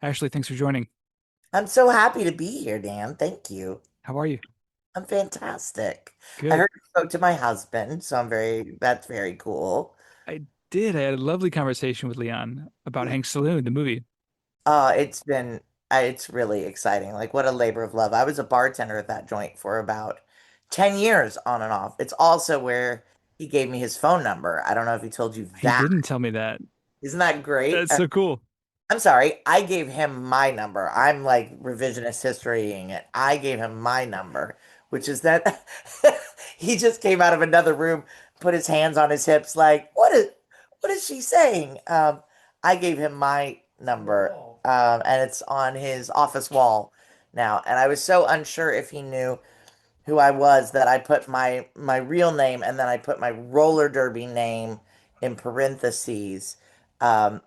Ashley, thanks for joining. I'm so happy to be here, Dan. Thank you. How are you? I'm fantastic. I Good. heard you spoke to my husband, so that's very cool. I did. I had a lovely conversation with Leon about Hank's Saloon, the movie. It's been, it's really exciting. Like, what a labor of love. I was a bartender at that joint for about 10 years on and off. It's also where he gave me his phone number. I don't know if he told you He that. didn't tell me that. Isn't that great? That's so cool. I'm sorry, I gave him my number. I'm like revisionist historying it. I gave him my number, which is that he just came out of another room, put his hands on his hips, like, what is she saying? I gave him my number, and it's on his office wall now. And I was so unsure if he knew who I was that I put my real name and then I put my roller derby name in parentheses. Um,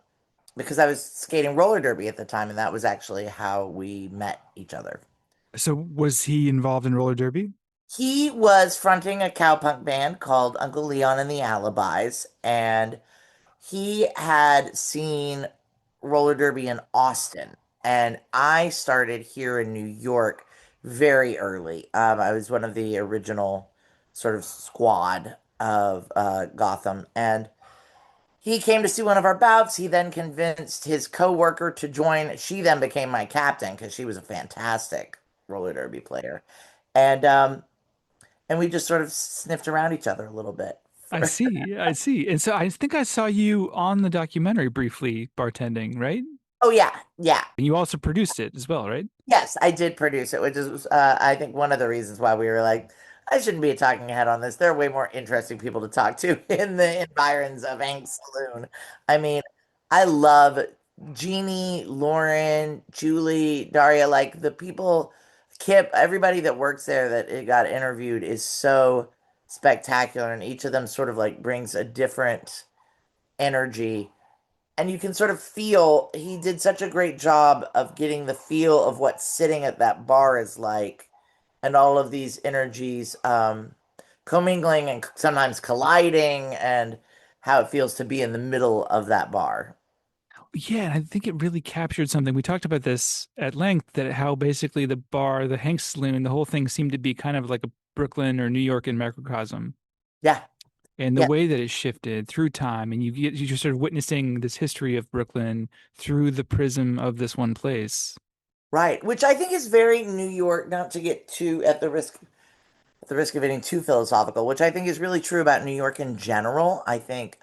because I was skating roller derby at the time, and that was actually how we met each other. So was he involved in roller derby? He was fronting a cowpunk band called Uncle Leon and the Alibis, and he had seen roller derby in Austin. And I started here in New York very early. I was one of the original sort of squad of Gotham, and he came to see one of our bouts. He then convinced his coworker to join. She then became my captain because she was a fantastic roller derby player, and we just sort of sniffed around each other a little bit. I For see. I see. And so I think I saw you on the documentary briefly bartending, right? oh yeah, yeah, And you also produced it as well, right? yes, I did produce it, which is I think one of the reasons why we were like, I shouldn't be a talking head on this. There are way more interesting people to talk to in the environs of Hank's Saloon. I mean, I love Jeannie, Lauren, Julie, Daria, like the people, Kip, everybody that works there that it got interviewed is so spectacular, and each of them sort of like brings a different energy, and you can sort of feel he did such a great job of getting the feel of what sitting at that bar is like, and all of these energies commingling and sometimes colliding, and how it feels to be in the middle of that bar. Yeah, and I think it really captured something. We talked about this at length, that how basically the bar, the Hank's Saloon, the whole thing seemed to be kind of like a Brooklyn or New York in microcosm. Yeah, And the yeah, way that it shifted through time, and you're just sort of witnessing this history of Brooklyn through the prism of this one place. right. Which I think is very New York, not to get too at the risk of getting too philosophical, which I think is really true about New York in general. I think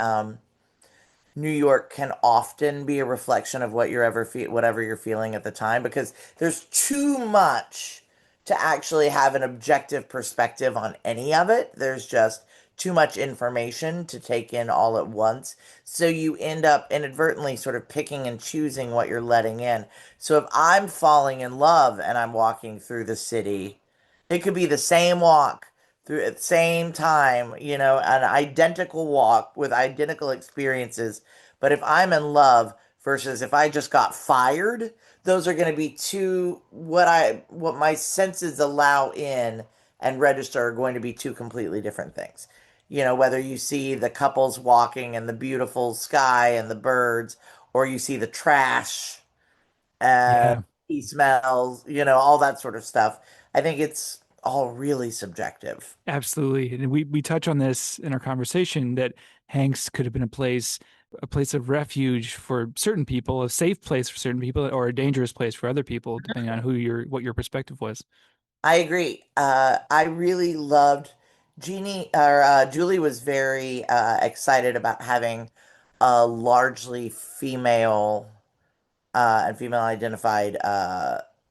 New York can often be a reflection of whatever you're feeling at the time, because there's too much to actually have an objective perspective on any of it. There's just too much information to take in all at once. So you end up inadvertently sort of picking and choosing what you're letting in. So if I'm falling in love and I'm walking through the city, it could be the same walk through at the same time, an identical walk with identical experiences. But if I'm in love versus if I just got fired, those are going to be two what my senses allow in and register are going to be two completely different things. Whether you see the couples walking and the beautiful sky and the birds, or you see the trash and Yeah, he smells, all that sort of stuff. I think it's all really subjective. absolutely. And we touch on this in our conversation that Hank's could have been a place of refuge for certain people, a safe place for certain people, or a dangerous place for other people, depending on what your perspective was. I agree. I really loved Julie was very excited about having a largely female and female identified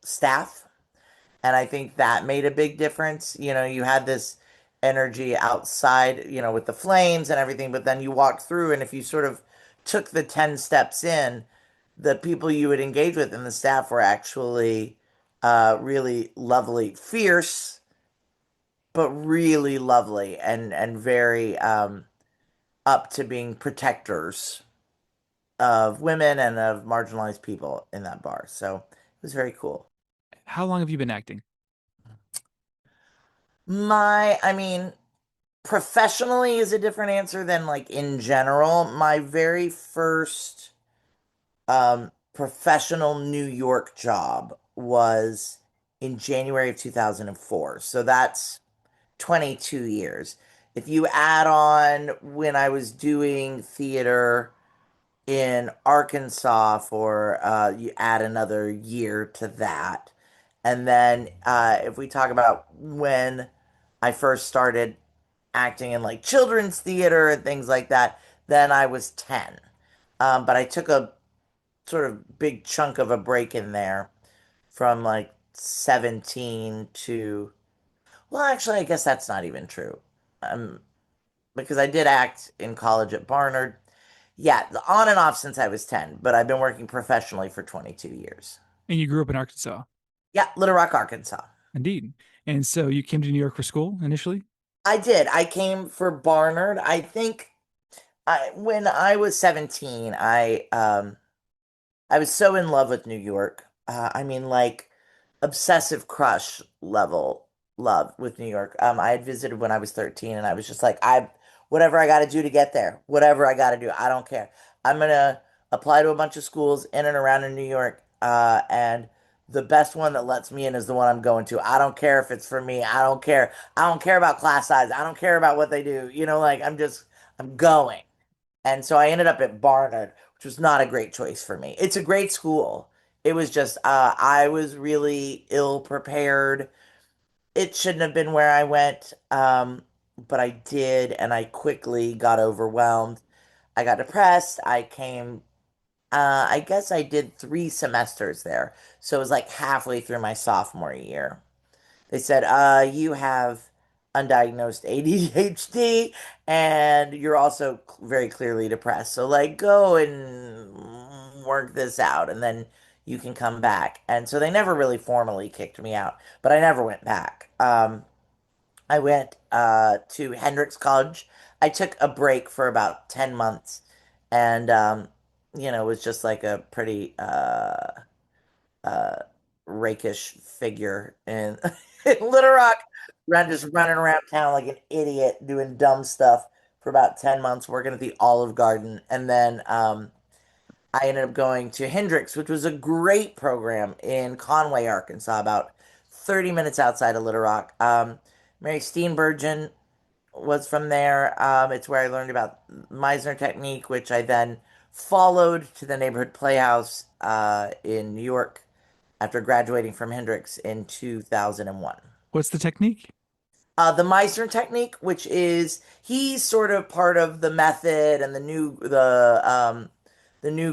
staff. And I think that made a big difference. You had this energy outside, with the flames and everything, but then you walked through, and if you sort of took the 10 steps in, the people you would engage with and the staff were actually really lovely, fierce, but really lovely, and very up to being protectors of women and of marginalized people in that bar. So it was very cool. How long have you been acting? I mean, professionally is a different answer than like in general. My very first professional New York job was in January of 2004. So that's 22 years. If you add on when I was doing theater in Arkansas for you add another year to that. And then if we talk about when I first started acting in like children's theater and things like that, then I was 10. But I took a sort of big chunk of a break in there from like 17 to, well, actually, I guess that's not even true. Um, because I did act in college at Barnard. Yeah, on and off since I was 10, but I've been working professionally for 22 years. And you grew up in Arkansas. Yeah, Little Rock, Arkansas. Indeed. And so you came to New York for school initially? I did. I came for Barnard. I think when I was 17, I was so in love with New York. I mean, like obsessive crush level love with New York. I had visited when I was 13 and I was just like, whatever I got to do to get there, whatever I got to do, I don't care. I'm gonna apply to a bunch of schools in and around in New York. And the best one that lets me in is the one I'm going to. I don't care if it's for me. I don't care. I don't care about class size. I don't care about what they do. Like I'm going. And so I ended up at Barnard, which was not a great choice for me. It's a great school. It was just, I was really ill prepared. It shouldn't have been where I went, but I did, and I quickly got overwhelmed. I got depressed. I guess I did 3 semesters there. So it was like halfway through my sophomore year. They said, you have undiagnosed ADHD and you're also very clearly depressed. So, like, go and work this out and then you can come back. And so they never really formally kicked me out, but I never went back. I went to Hendrix College. I took a break for about 10 months and, it was just like a pretty uh, rakish figure in, in Little Rock, just running around town like an idiot, doing dumb stuff for about 10 months, working at the Olive Garden. And then I ended up going to Hendrix, which was a great program in Conway, Arkansas, about 30 minutes outside of Little Rock. Mary Steenburgen was from there. It's where I learned about Meisner technique, which I then followed to the neighborhood playhouse in New York after graduating from Hendrix in 2001. What's the technique? The Meisner technique, which is he's sort of part of the method and the new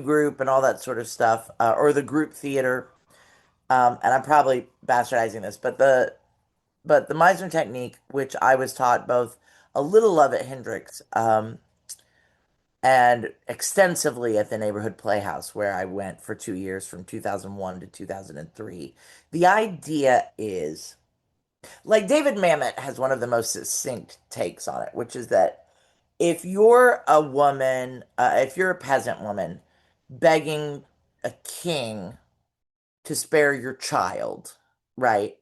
group and all that sort of stuff, or the group theater. And I'm probably bastardizing this, but the Meisner technique, which I was taught both a little of at Hendrix, and extensively at the neighborhood playhouse where I went for 2 years from 2001 to 2003. The idea is like David Mamet has one of the most succinct takes on it, which is that if you're a woman, if you're a peasant woman begging a king to spare your child, right?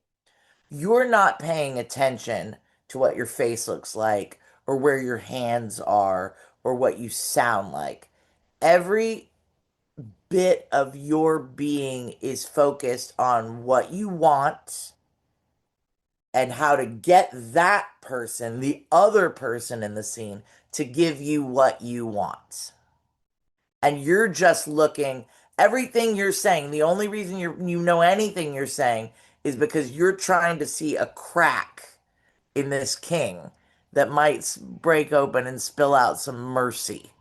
You're not paying attention to what your face looks like or where your hands are or what you sound like. Every bit of your being is focused on what you want and how to get that person, the other person in the scene, to give you what you want. And you're just looking, everything you're saying, the only reason you know anything you're saying is because you're trying to see a crack in this king that might break open and spill out some mercy,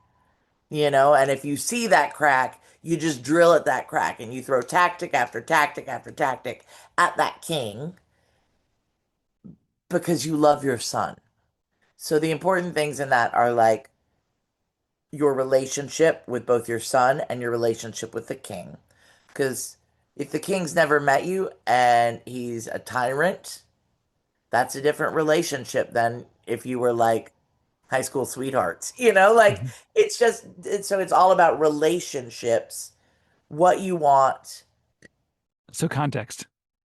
And if you see that crack, you just drill at that crack and you throw tactic after tactic after tactic at that king because you love your son. So the important things in that are like your relationship with both your son and your relationship with the king. Because if the king's never met you and he's a tyrant, that's a different relationship than if you were like high school sweethearts. Like Mhm. so it's all about relationships, what you want. So context.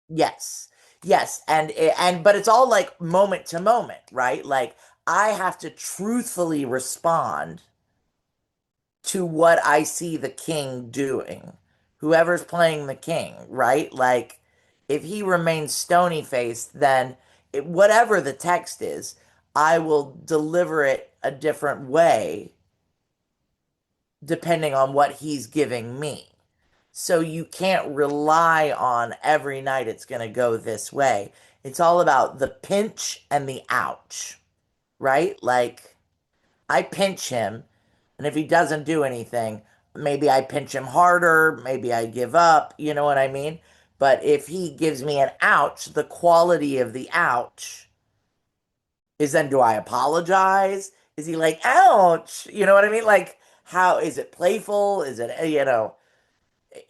Yes. Yes, but it's all like moment to moment, right? Like I have to truthfully respond to what I see the king doing. whoever's playing the king, right? Like if he remains stony faced, then whatever the text is, I will deliver it a different way depending on what he's giving me. So you can't rely on every night it's going to go this way. It's all about the pinch and the ouch, right? Like I pinch him, and if he doesn't do anything, maybe I pinch him harder, maybe I give up, you know what I mean? But if he gives me an ouch, the quality of the ouch is then do I apologize? Is he like, ouch? You know what I mean? Like, how is it playful? Is it,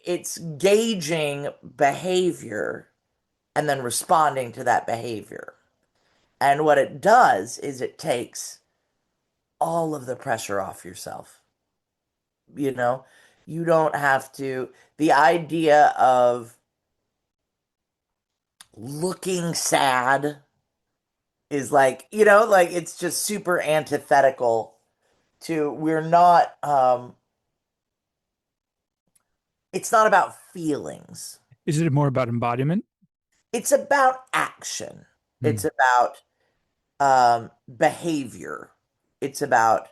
it's gauging behavior and then responding to that behavior. And what it does is it takes all of the pressure off yourself. You know, you don't have to, the idea of looking sad is like, like it's just super antithetical to, we're not, it's not about feelings. Is it more about embodiment? It's about action. It's Hmm. about behavior. It's about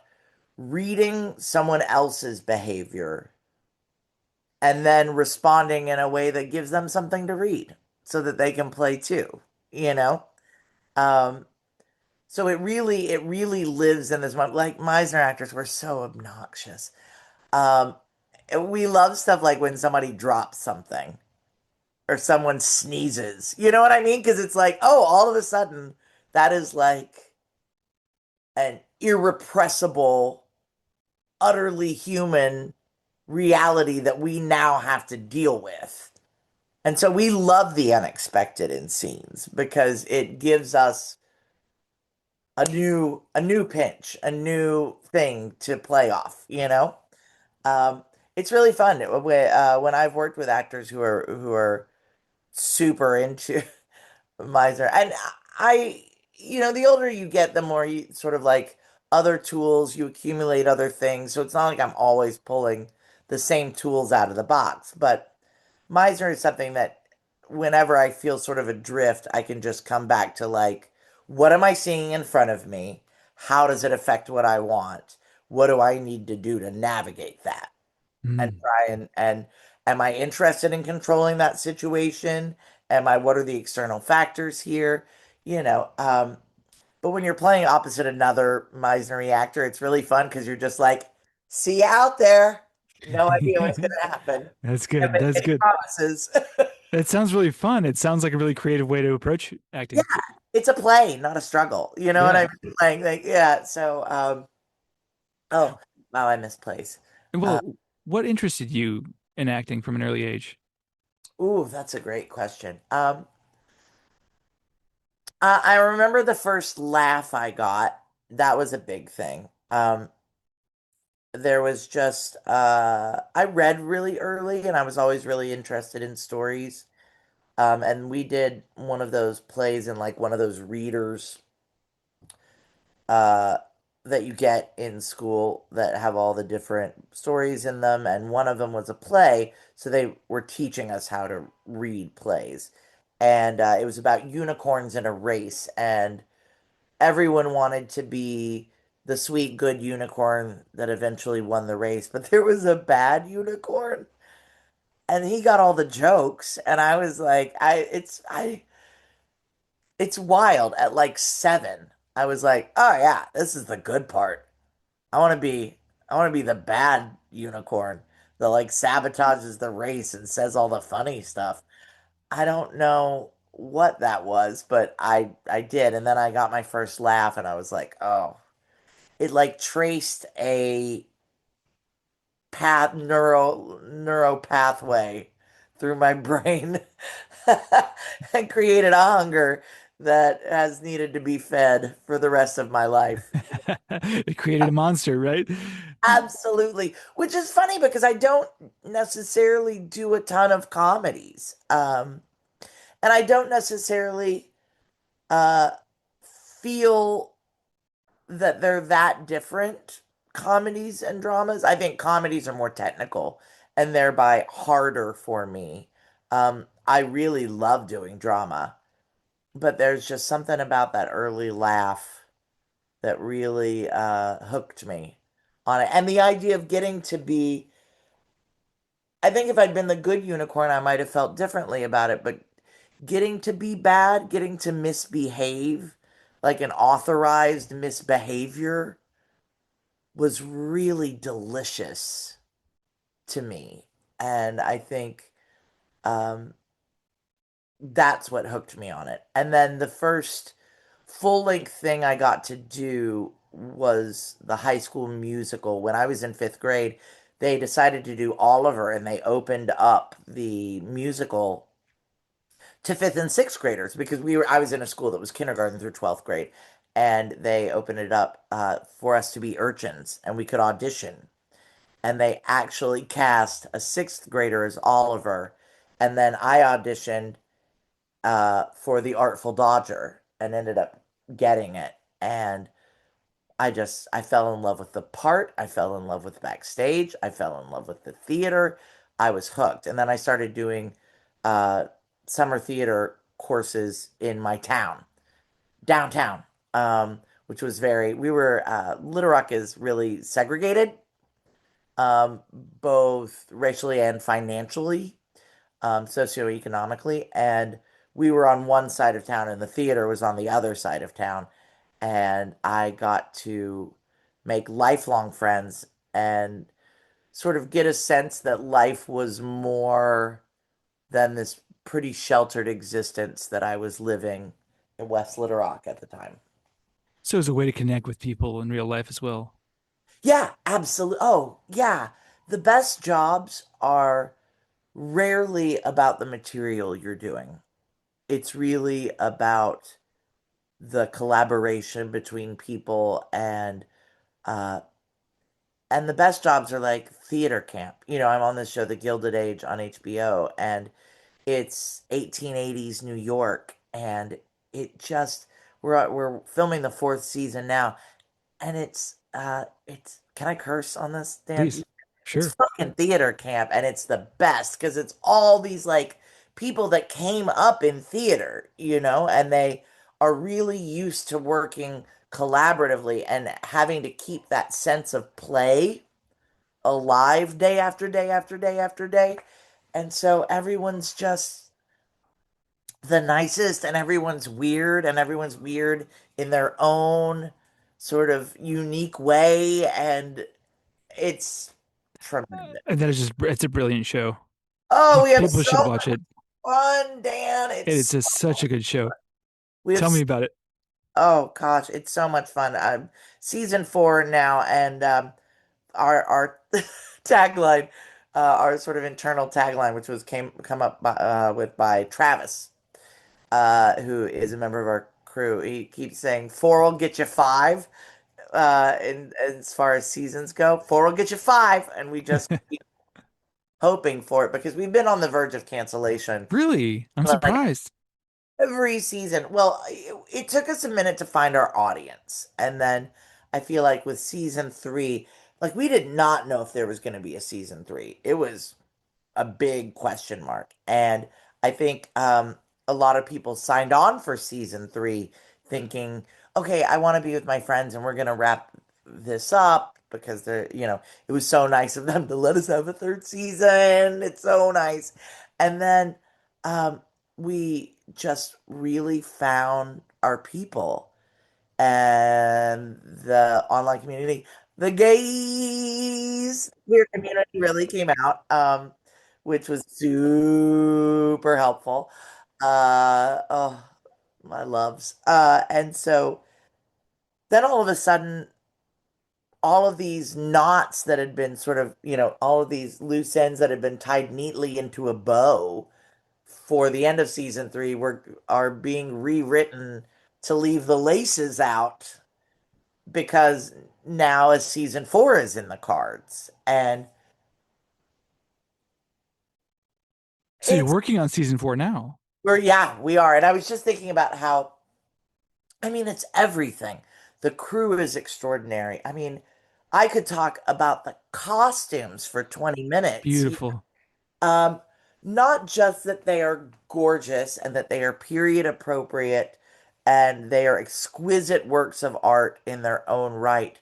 reading someone else's behavior and then responding in a way that gives them something to read so that they can play too, you know? Um, so it really lives in this moment. Like Meisner actors were so obnoxious. Um, we love stuff like when somebody drops something or someone sneezes. You know what I mean? Because it's like, oh, all of a sudden that is like an irrepressible, utterly human reality that we now have to deal with. And so we love the unexpected in scenes because it gives us a new pinch, a new thing to play off, you know? Um, it's really fun when I've worked with actors who are super into Meisner. And the older you get, the more you sort of like other tools, you accumulate other things. So it's not like I'm always pulling the same tools out of the box. But Meisner is something that whenever I feel sort of adrift, I can just come back to like, what am I seeing in front of me? How does it affect what I want? What do I need to do to navigate that? And Hmm. try and am I interested in controlling that situation? What are the external factors here? You know, but when you're playing opposite another Meisner actor, it's really fun because you're just like, see you out there. No idea what's gonna happen. That's Can't good. make That's any good. promises. That sounds really fun. It sounds like a really creative way to approach Yeah, acting. it's a play, not a struggle. You know what Yeah. I mean? Like yeah. So, oh, wow, I missed plays. Uh, Well, what interested you in acting from an early age? ooh, that's a great question. I remember the first laugh I got. That was a big thing. There was just I read really early and I was always really interested in stories. And we did one of those plays in like one of those readers uh that you get in school that have all the different stories in them, and one of them was a play, so they were teaching us how to read plays. And it was about unicorns in a race, and everyone wanted to be the sweet, good unicorn that eventually won the race, but there was a bad unicorn, and he got all the jokes. And I was like, it's wild. At like 7, I was like, oh yeah, this is the good part. I want to be, I want to be the bad unicorn that like sabotages the race and says all the funny stuff. I don't know what that was, but I did, and then I got my first laugh, and I was like, oh, it like traced a neuro pathway through my brain and created a hunger that has needed to be fed for the rest of my life. It created a monster, right? Absolutely. Which is funny because I don't necessarily do a ton of comedies. And I don't necessarily uh feel that they're that different, comedies and dramas. I think comedies are more technical and thereby harder for me. I really love doing drama, but there's just something about that early laugh that really hooked me on it. And the idea of getting to be, I think if I'd been the good unicorn, I might have felt differently about it, but getting to be bad, getting to misbehave, like an authorized misbehavior, was really delicious to me. And I think um, that's what hooked me on it. And then the first full length thing I got to do was the High School Musical. When I was in fifth grade, they decided to do Oliver and they opened up the musical to fifth and sixth graders because I was in a school that was kindergarten through 12th grade, and they opened it up for us to be urchins and we could audition. And they actually cast a sixth grader as Oliver, and then I auditioned for the Artful Dodger and ended up getting it. And I fell in love with the part. I fell in love with backstage. I fell in love with the theater. I was hooked. And then I started doing uh, summer theater courses in my town, downtown, which was Little Rock is really segregated, both racially and financially, socioeconomically. And we were on one side of town and the theater was on the other side of town. And I got to make lifelong friends and sort of get a sense that life was more than this pretty sheltered existence that I was living in West Little Rock at the time. So it's a way to connect with people in real life as well. Yeah, absolutely. Oh, yeah. The best jobs are rarely about the material you're doing. It's really about the collaboration between people, uh and the best jobs are like theater camp. I'm on this show The Gilded Age on HBO, and it's 1880s New York, and it just we're filming the fourth season now, and it's can I curse on this, Dan? Please. It's Sure. fucking theater camp, and it's the best because it's all these like people that came up in theater, and they are really used to working collaboratively and having to keep that sense of play alive day after day after day after day. And so everyone's just the nicest, and everyone's weird in their own sort of unique way, and it's tremendous. And that is just, it's a brilliant show. Oh, we have People so should watch much it. fun, Dan. It's just such a good show. We have Tell me about it. oh gosh, it's so much fun. Season 4 now, and our tagline, our sort of internal tagline, which was came come up with by Travis, who is a member of our crew. He keeps saying four will get you five. In as far as seasons go, four will get you five, and we just keep hoping for it because we've been on the verge of cancellation. Really? I'm Like surprised. every season. Well, it took us a minute to find our audience. And then I feel like with season 3, like we did not know if there was going to be a season 3. It was a big question mark. And I think a lot of people signed on for season 3 thinking, okay, I want to be with my friends and we're going to wrap this up because it was so nice of them to let us have a third season. It's so nice. And then um, we just really found our people, and the online community, the gays queer community really came out, which was super helpful. Oh, my loves. And so then all of a sudden, all of these knots that had been sort of, all of these loose ends that had been tied neatly into a bow for the end of season 3 are being rewritten to leave the laces out because now a season 4 is in the cards. And So you're it's working on season 4 now. yeah, we are. And I was just thinking about how, I mean, it's everything. The crew is extraordinary. I mean, I could talk about the costumes for 20 minutes. Beautiful. Um, Not just that they are gorgeous and that they are period appropriate and they are exquisite works of art in their own right,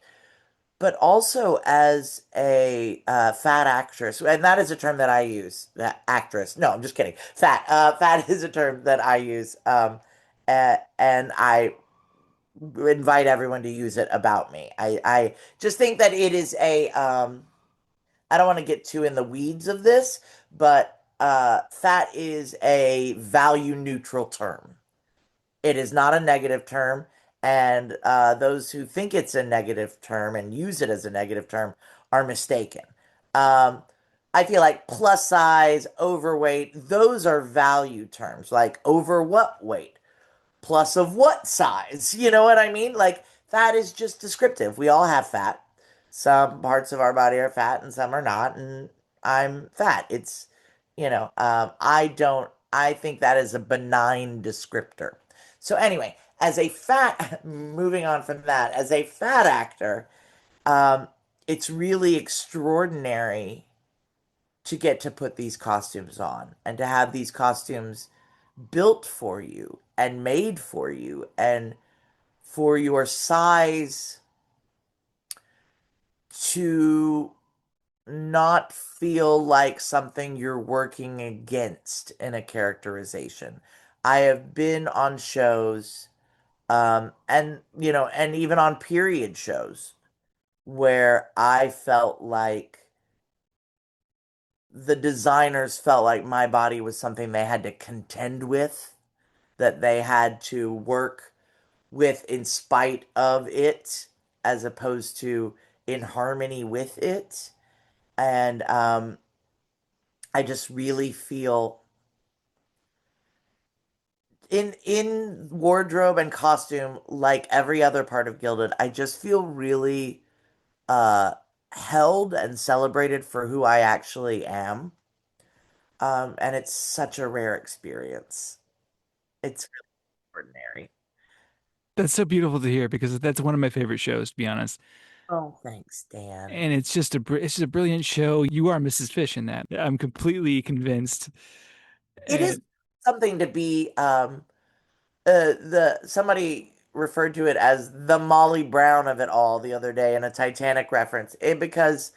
but also as a fat actress, and that is a term that I use. That actress. No, I'm just kidding. Fat. Fat is a term that I use, and I invite everyone to use it about me. I just think that it is a. I don't want to get too in the weeds of this, but fat is a value neutral term. It is not a negative term, and those who think it's a negative term and use it as a negative term are mistaken. Um, I feel like plus size, overweight, those are value terms, like over what weight, plus of what size. You know what I mean? Like fat is just descriptive. We all have fat. Some parts of our body are fat and some are not, and I'm fat. I don't, I think that is a benign descriptor. So anyway, as a fat, moving on from that, as a fat actor, um, it's really extraordinary to get to put these costumes on and to have these costumes built for you and made for you and for your size to not feel like something you're working against in a characterization. I have been on shows, and even on period shows where I felt like the designers felt like my body was something they had to contend with, that they had to work with in spite of it, as opposed to in harmony with it. And I just really feel in wardrobe and costume, like every other part of Gilded, I just feel really uh held and celebrated for who I actually am. And it's such a rare experience. It's really extraordinary. That's so beautiful to hear because that's one of my favorite shows, to be honest. Oh, thanks, Dan. And it's just a brilliant show. You are Mrs. Fish in that. I'm completely convinced. It is And something to be the somebody referred to it as the Molly Brown of it all the other day in a Titanic reference. Because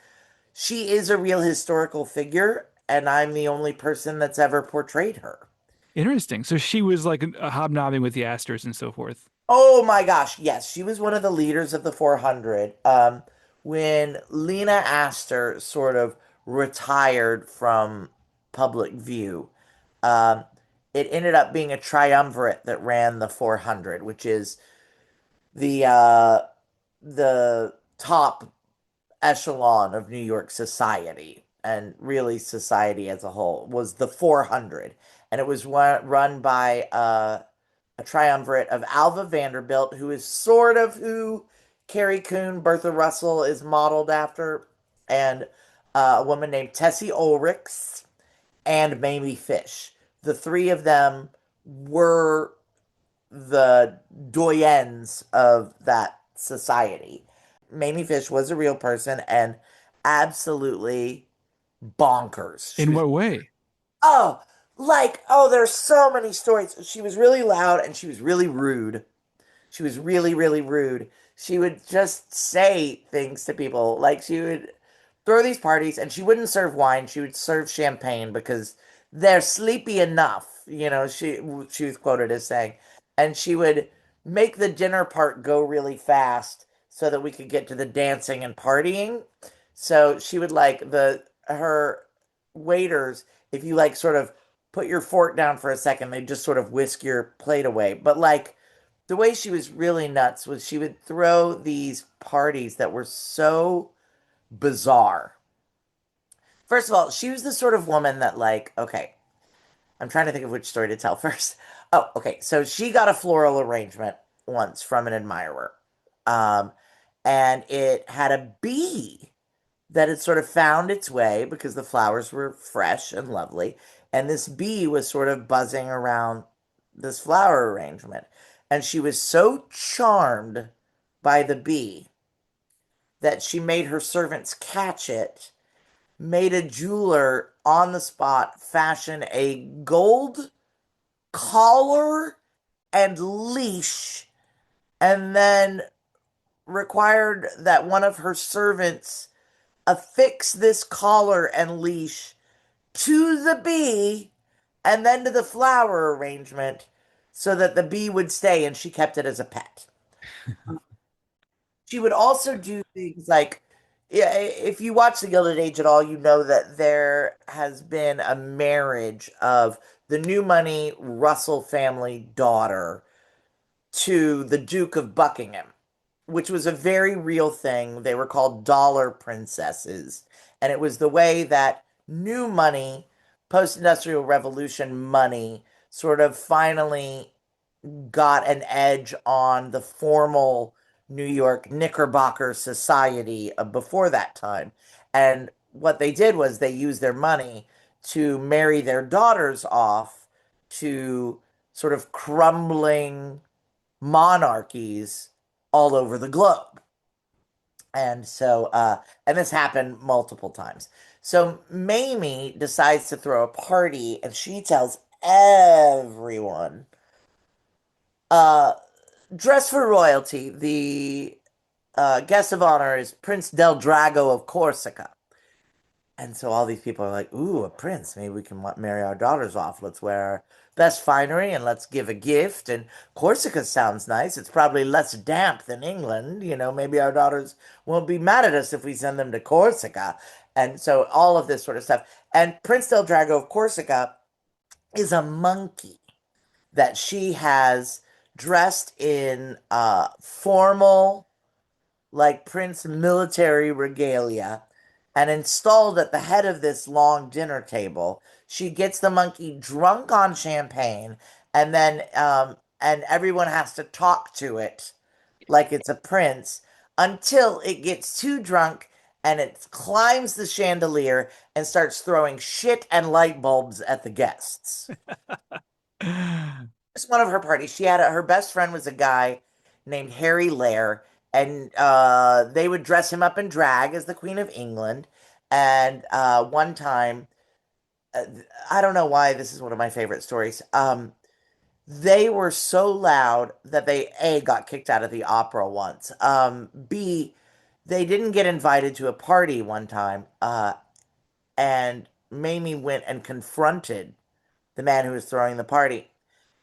she is a real historical figure, and I'm the only person that's ever portrayed her. interesting. So she was like a hobnobbing with the Astors and so forth. Oh my gosh, yes, she was one of the leaders of the 400. When Lena Astor sort of retired from public view, um, it ended up being a triumvirate that ran the 400, which is the top echelon of New York society and really society as a whole was the 400. And it was run by a triumvirate of Alva Vanderbilt, who is sort of who Carrie Coon, Bertha Russell is modeled after, and a woman named Tessie Ulrichs and Mamie Fish. The three of them were the doyens of that society. Mamie Fish was a real person and absolutely bonkers. She In was, what way? oh, there's so many stories. She was really loud and she was really rude. She was really, really rude. She would just say things to people. Like she would throw these parties and she wouldn't serve wine. She would serve champagne because they're sleepy enough. She was quoted as saying, and she would make the dinner part go really fast so that we could get to the dancing and partying. So she would like the her waiters, if you like sort of put your fork down for a second, they just sort of whisk your plate away. But like the way she was really nuts was she would throw these parties that were so bizarre. First of all, she was the sort of woman that, like, okay, I'm trying to think of which story to tell first. Oh, okay. So she got a floral arrangement once from an admirer. Um, and it had a bee that had sort of found its way because the flowers were fresh and lovely. And this bee was sort of buzzing around this flower arrangement. And she was so charmed by the bee that she made her servants catch it, made a jeweler on the spot fashion a gold collar and leash, and then required that one of her servants affix this collar and leash to the bee and then to the flower arrangement so that the bee would stay, and she kept it as a pet. She would also do things like, yeah, if you watch The Gilded Age at all, you know that there has been a marriage of the new money Russell family daughter to the Duke of Buckingham, which was a very real thing. They were called dollar princesses. And it was the way that new money, post-industrial revolution money, sort of finally got an edge on the formal New York Knickerbocker society of before that time. And what they did was they used their money to marry their daughters off to sort of crumbling monarchies all over the globe. And this happened multiple times. So Mamie decides to throw a party and she tells everyone, uh, dress for royalty. The guest of honor is Prince del Drago of Corsica. And so all these people are like, ooh, a prince. Maybe we can marry our daughters off. Let's wear our best finery and let's give a gift. And Corsica sounds nice. It's probably less damp than England. Maybe our daughters won't be mad at us if we send them to Corsica. And so all of this sort of stuff. And Prince del Drago of Corsica is a monkey that she has dressed in formal, like Prince military regalia and installed at the head of this long dinner table. She gets the monkey drunk on champagne, and everyone has to talk to it like it's a prince until it gets too drunk and it climbs the chandelier and starts throwing shit and light bulbs at the guests. It's one of her parties. Her best friend was a guy named Harry Lair, and they would dress him up in drag as the Queen of England. And one time, uh, I don't know why this is one of my favorite stories. They were so loud that they A got kicked out of the opera once. B, they didn't get invited to a party one time, and Mamie went and confronted the man who was throwing the party.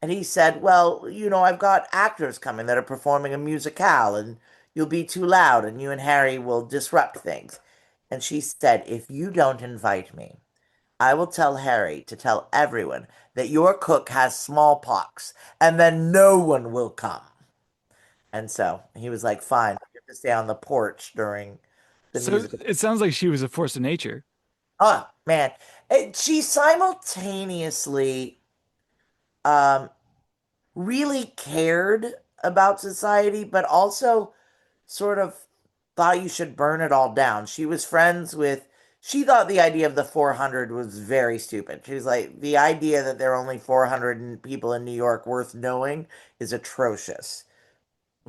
And he said, well, I've got actors coming that are performing a musicale, and you'll be too loud, and you and Harry will disrupt things. And she said, if you don't invite me, I will tell Harry to tell everyone that your cook has smallpox, and then no one will come. And so he was like, fine, you have to stay on the porch during the So musical. it sounds like she was a force of nature. Oh, man. She simultaneously um, really cared about society, but also sort of thought you should burn it all down. She thought the idea of the 400 was very stupid. She was like, the idea that there are only 400 people in New York worth knowing is atrocious.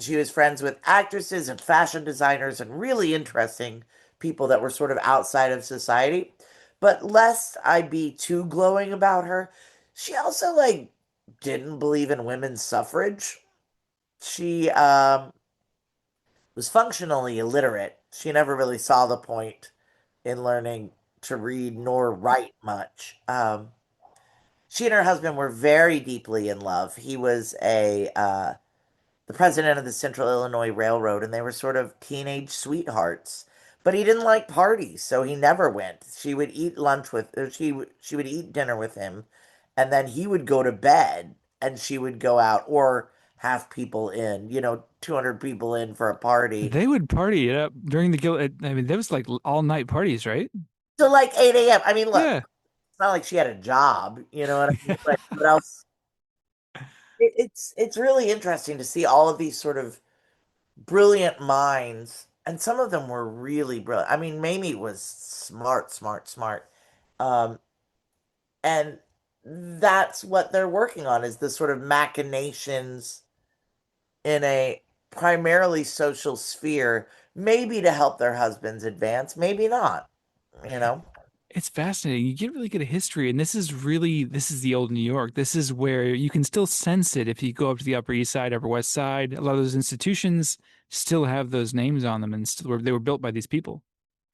She was friends with actresses and fashion designers and really interesting people that were sort of outside of society. But lest I be too glowing about her, she also like didn't believe in women's suffrage. She was functionally illiterate. She never really saw the point in learning to read nor write much. She and her husband were very deeply in love. He was a the president of the Central Illinois Railroad, and they were sort of teenage sweethearts. But he didn't like parties, so he never went. She would eat lunch with, or she would eat dinner with him, and then he would go to bed, and she would go out or have people in, 200 people in for a party. They would party it up during the guild. I mean, there was like all night parties, right? Till like 8 a.m. I mean, look, Yeah. it's not like she had a job, you know what I mean? Like, what else? It's really interesting to see all of these sort of brilliant minds, and some of them were really brilliant. I mean, Mamie was smart, smart, smart. Um, and that's what they're working on is the sort of machinations in a primarily social sphere maybe to help their husbands advance, maybe not, you know? It's fascinating. You get really good at history, and this is the old New York. This is where you can still sense it if you go up to the Upper East Side, Upper West Side. A lot of those institutions still have those names on them, and still they were built by these people.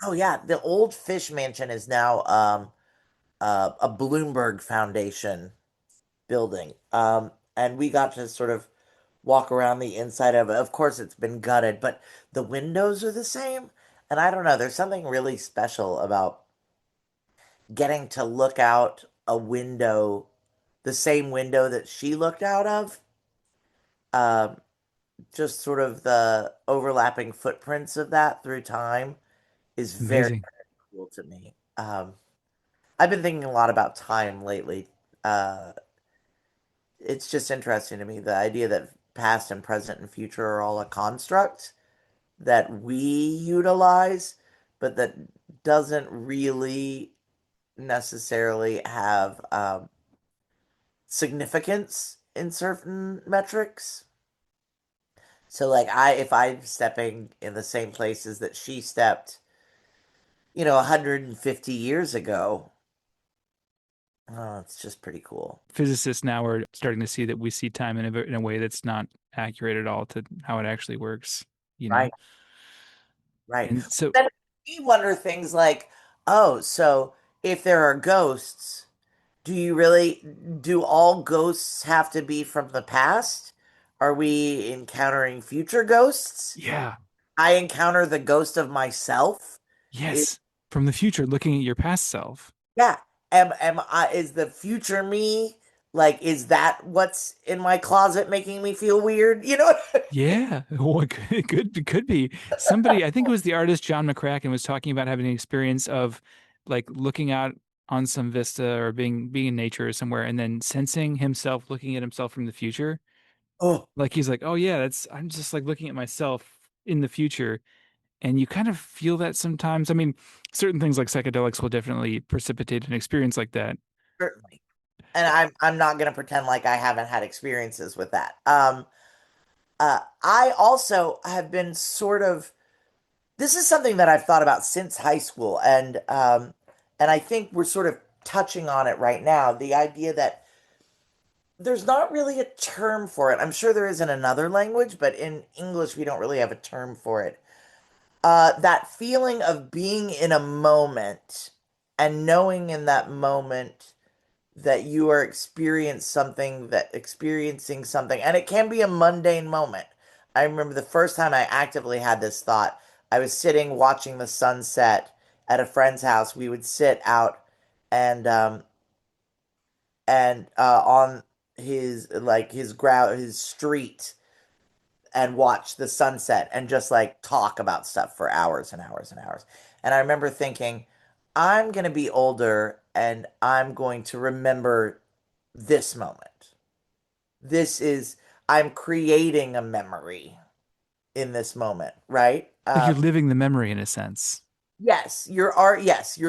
Oh yeah, the old Fish Mansion is now a Bloomberg Foundation building. And we got to sort of walk around the inside of it. Of course, it's been gutted, but the windows are the same. And I don't know, there's something really special about getting to look out a window, the same window that she looked out of. Um, just sort of the overlapping footprints of that through time is very Amazing. cool to me. I've been thinking a lot about time lately. It's just interesting to me, the idea that past and present and future are all a construct that we utilize, but that doesn't really necessarily have significance in certain metrics. So like if I'm stepping in the same places that she stepped, 150 years ago, oh, it's just pretty cool. Physicists now are starting to see that we see time in a way that's not accurate at all to how it actually works, you know? Right, right. And so, Then we wonder things like, oh, so if there are ghosts, do all ghosts have to be from the past? Are we encountering future ghosts? yeah, I encounter the ghost of myself. Is, yes, from the future, looking at your past self. yeah. Is the future me like, is that what's in my closet making me feel weird? You know what I mean? Yeah, well, it could be somebody. I think it was the artist John McCracken was talking about having an experience of like looking out on some vista or being in nature or somewhere, and then sensing himself looking at himself from the future. Oh, Like he's like, oh yeah, that's I'm just like looking at myself in the future, and you kind of feel that sometimes. I mean, certain things like psychedelics will definitely precipitate an experience like that. certainly. And I'm not gonna pretend like I haven't had experiences with that. I also have been sort of this is something that I've thought about since high school, and I think we're sort of touching on it right now. The idea that there's not really a term for it. I'm sure there is in another language, but in English we don't really have a term for it. That feeling of being in a moment and knowing in that moment that you are experiencing something, and it can be a mundane moment. I remember the first time I actively had this thought. I was sitting watching the sunset at a friend's house. We would sit out and on his street and watch the sunset and just like talk about stuff for hours and hours and hours. And I remember thinking, I'm going to be older and I'm going to remember this moment. This is, I'm creating a memory in this moment, right? Like you're living the memory in a sense. Yes, you're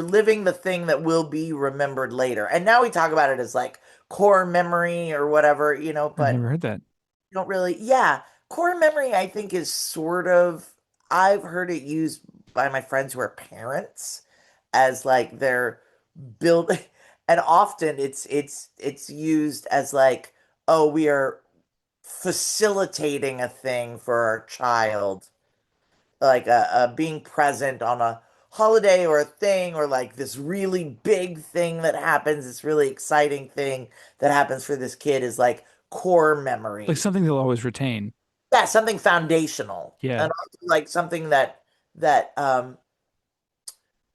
living the thing that will be remembered later. And now we talk about it as like core memory or whatever, I've but never heard that. don't really, yeah. Core memory, I think, is sort of, I've heard it used by my friends who are parents as like their build, and often it's used as like, oh, we are facilitating a thing for our child, like being present on a holiday or a thing, or like this really big thing that happens, this really exciting thing that happens for this kid is like core Like memory. something they'll always retain. Yeah, something foundational, Yeah. and also like something that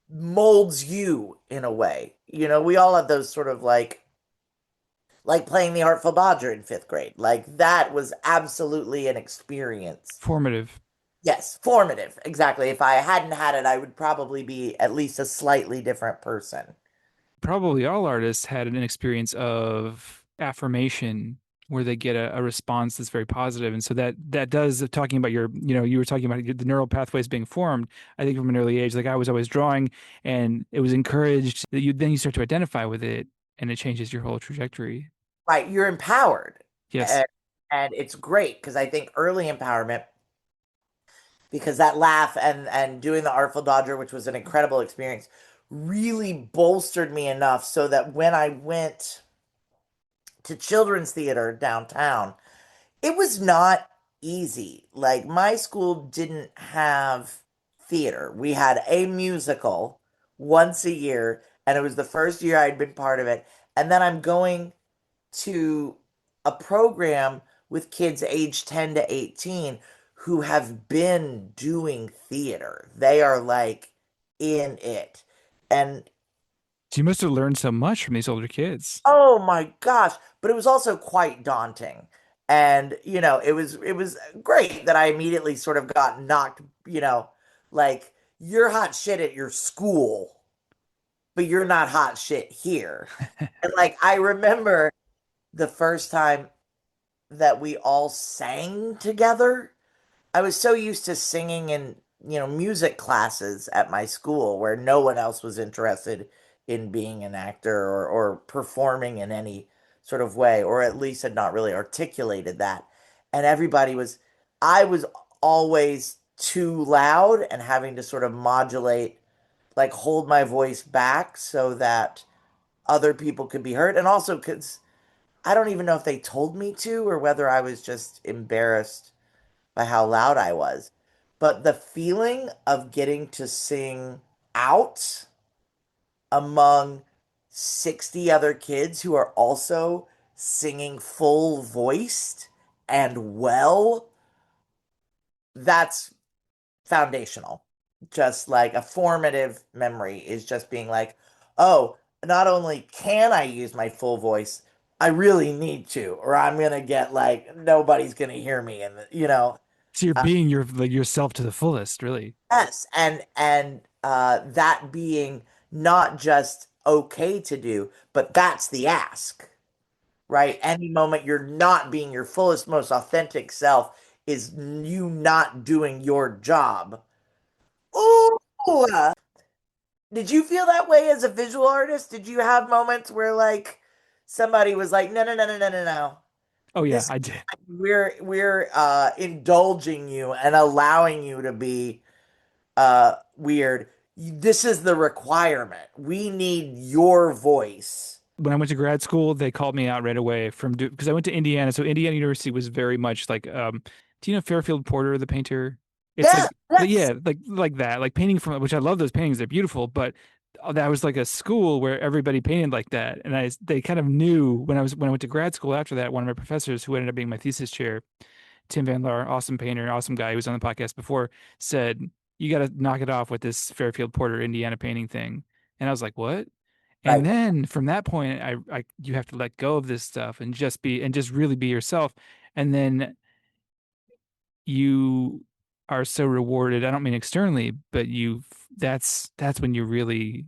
molds you in a way. We all have those sort of like playing the Artful Dodger in fifth grade. Like that was absolutely an experience. Formative. Yes, formative. Exactly. If I hadn't had it, I would probably be at least a slightly different person. Probably all artists had an experience of affirmation where they get a response that's very positive. And so that does talking about you were talking about the neural pathways being formed, I think from an early age. Like I was always drawing and it was encouraged that you start to identify with it and it changes your whole trajectory. Right. You're empowered. Yes. And, and it's great because I think early empowerment because that laugh and doing the Artful Dodger, which was an incredible experience, really bolstered me enough so that when I went to children's theater downtown, it was not easy. Like my school didn't have theater. We had a musical once a year, and it was the first year I'd been part of it. And then I'm going to a program with kids aged 10 to 18 who have been doing theater. They are like in it. And So you must have learned so much from these older kids. oh my gosh, but it was also quite daunting. And it was great that I immediately sort of got knocked, like you're hot shit at your school, but you're not hot shit here. And like I remember the first time that we all sang together. I was so used to singing in, music classes at my school where no one else was interested in being an actor or performing in any sort of way, or at least had not really articulated that. And I was always too loud and having to sort of modulate, like hold my voice back so that other people could be heard. And also because I don't even know if they told me to or whether I was just embarrassed by how loud I was. But the feeling of getting to sing out among 60 other kids who are also singing full voiced and well, that's foundational. Just like a formative memory is just being like, oh, not only can I use my full voice, I really need to, or I'm gonna get like nobody's gonna hear me, and So you're uh, being yourself to the fullest, really. yes, and that being not just okay to do, but that's the ask, right? Any moment you're not being your fullest, most authentic self is you not doing your job. Ooh, did you feel that way as a visual artist? Did you have moments where like somebody was like, no, no, no, no, no, no, no. Oh yeah, This I did. we're indulging you and allowing you to be weird. This is the requirement. We need your voice. When I went to grad school, they called me out right away from because I went to Indiana. So Indiana University was very much like do you know Fairfield Porter, the painter? It's Yeah, like yes. yeah, like that, like painting from which I love those paintings. They're beautiful, but that was like a school where everybody painted like that. And they kind of knew when I went to grad school after that, one of my professors who ended up being my thesis chair, Tim Van Laar, awesome painter, awesome guy who was on the podcast before, said, you got to knock it off with this Fairfield Porter Indiana painting thing. And I was like, what? And Right. then from that point, you have to let go of this stuff and just really be yourself. And then you are so rewarded. I don't mean externally, but that's when you really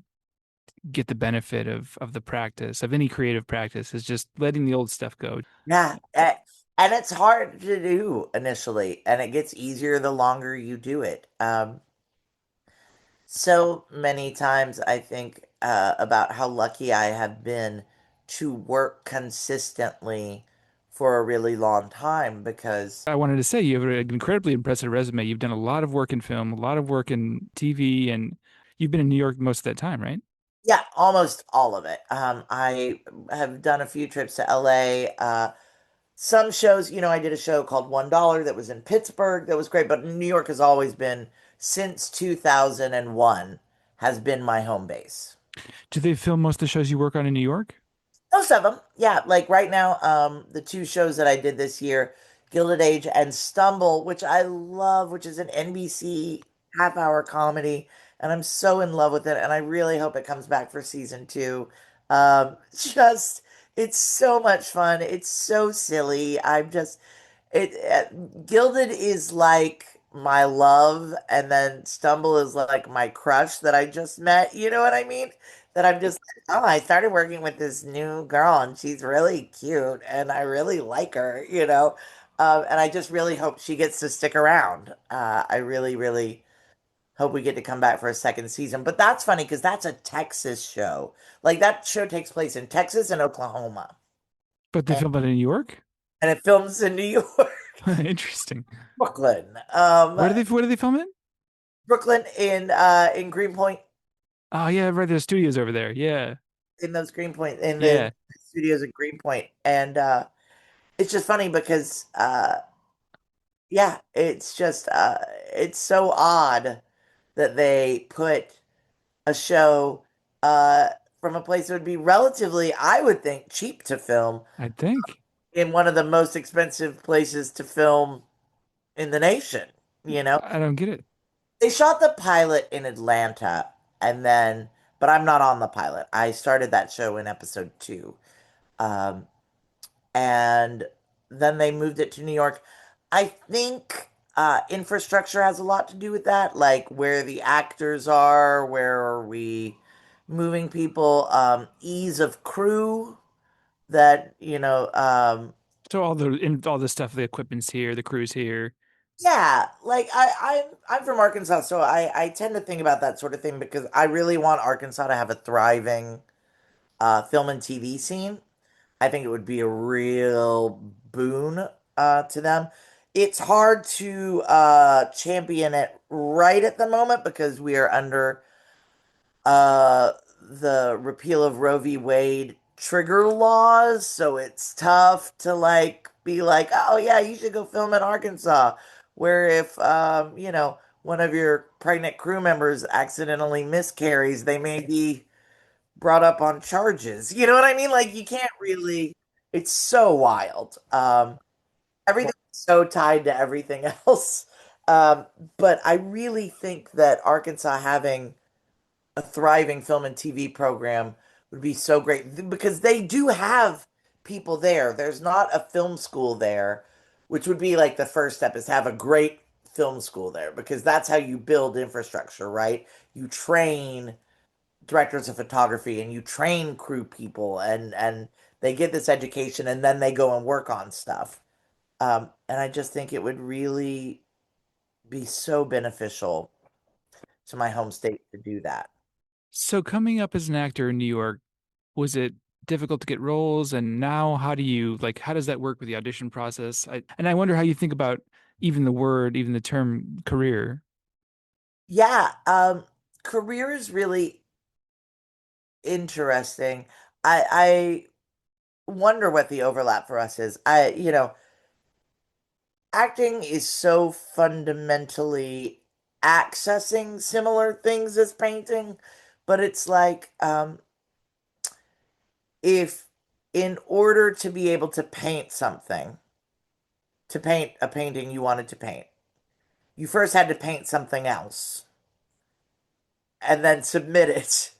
get the benefit of the practice of any creative practice is just letting the old stuff go. Yeah. And it's hard to do initially, and it gets easier the longer you do it. So many times I think about how lucky I have been to work consistently for a really long time because, I wanted to say you have an incredibly impressive resume. You've done a lot of work in film, a lot of work in TV, and you've been in New York most of that time, right? yeah, almost all of it. I have done a few trips to LA. Some shows, I did a show called $1 that was in Pittsburgh that was great, but New York has always been, since 2001, has been my home base. Do they film most of the shows you work on in New York? Most of them. Yeah, like right now, the two shows that I did this year, Gilded Age and Stumble, which I love, which is an NBC half-hour comedy, and I'm so in love with it, and I really hope it comes back for season two. Just it's so much fun. It's so silly. It Gilded is like my love, and then Stumble is like my crush that I just met. You know what I mean? That I'm just like, oh, I started working with this new girl, and she's really cute, and I really like her. And I just really hope she gets to stick around. I really, really hope we get to come back for a second season. But that's funny because that's a Texas show. Like that show takes place in Texas and Oklahoma, But they and, filmed it in New York? and it films in New York. Interesting. Brooklyn. Where do they film it? Brooklyn in Greenpoint, Oh yeah, right. There's studios over there. Yeah. in those Greenpoint in the Yeah. studios at Greenpoint, and it's just funny because yeah, it's just it's so odd that they put a show uh from a place that would be relatively, I would think, cheap to film I think. in one of the most expensive places to film in the nation, you know? I don't get it. They shot the pilot in Atlanta and then, but I'm not on the pilot. I started that show in episode 2. Um, and then they moved it to New York. I think infrastructure has a lot to do with that, like where the actors are, where are we moving people, ease of crew that, So all the stuff, the equipment's here, the crew's here. yeah, like I'm from Arkansas, so I tend to think about that sort of thing because I really want Arkansas to have a thriving film and TV scene. I think it would be a real boon to them. It's hard to champion it right at the moment because we are under uh, the repeal of Roe v. Wade trigger laws, so it's tough to like be like, oh yeah, you should go film in Arkansas. Where if one of your pregnant crew members accidentally miscarries, they may be brought up on charges. You know what I mean? Like you can't really. It's so wild. Everything's so tied to everything else. Um, but I really think that Arkansas having a thriving film and TV program would be so great because they do have people there. There's not a film school there, which would be like the first step is have a great film school there because that's how you build infrastructure, right? You train directors of photography and you train crew people and they get this education and then they go and work on stuff. And I just think it would really be so beneficial to my home state to do that. So coming up as an actor in New York, was it difficult to get roles? And now how do you like how does that work with the audition process? And I wonder how you think about even the term career. Yeah, career is really interesting. I wonder what the overlap for us is. Acting is so fundamentally accessing similar things as painting, but it's like if in order to be able to paint something, to paint a painting you wanted to paint, you first had to paint something else and then submit it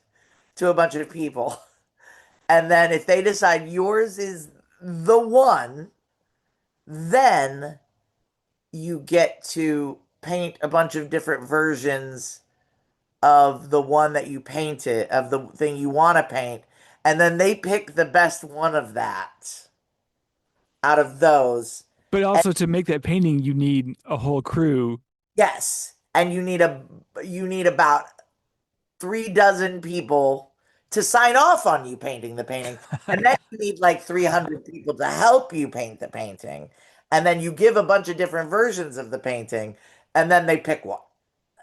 to a bunch of people. And then if they decide yours is the one, then you get to paint a bunch of different versions of the one that you painted, of the thing you want to paint. And then they pick the best one of that out of those. But And also to make that painting, you need a whole crew. yes, and you need about 3 dozen people to sign off on you painting the painting. And then you need like 300 people to help you paint the painting. And then you give a bunch of different versions of the painting, and then they pick one.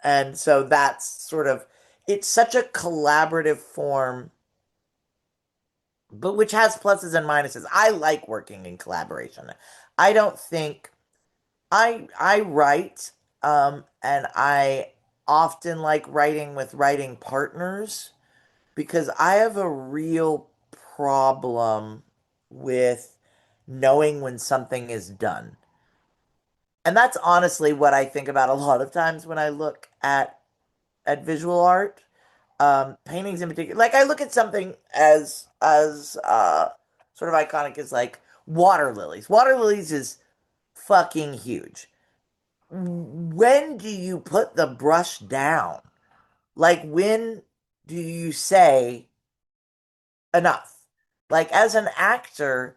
And so that's sort of, it's such a collaborative form, but which has pluses and minuses. I like working in collaboration. I don't think I write, and I often like writing with writing partners because I have a real problem with knowing when something is done. And that's honestly what I think about a lot of times when I look at visual art, paintings in particular. Like I look at something as sort of iconic as like water lilies. Water lilies is fucking huge. When do you put the brush down? Like when do you say enough? Like as an actor,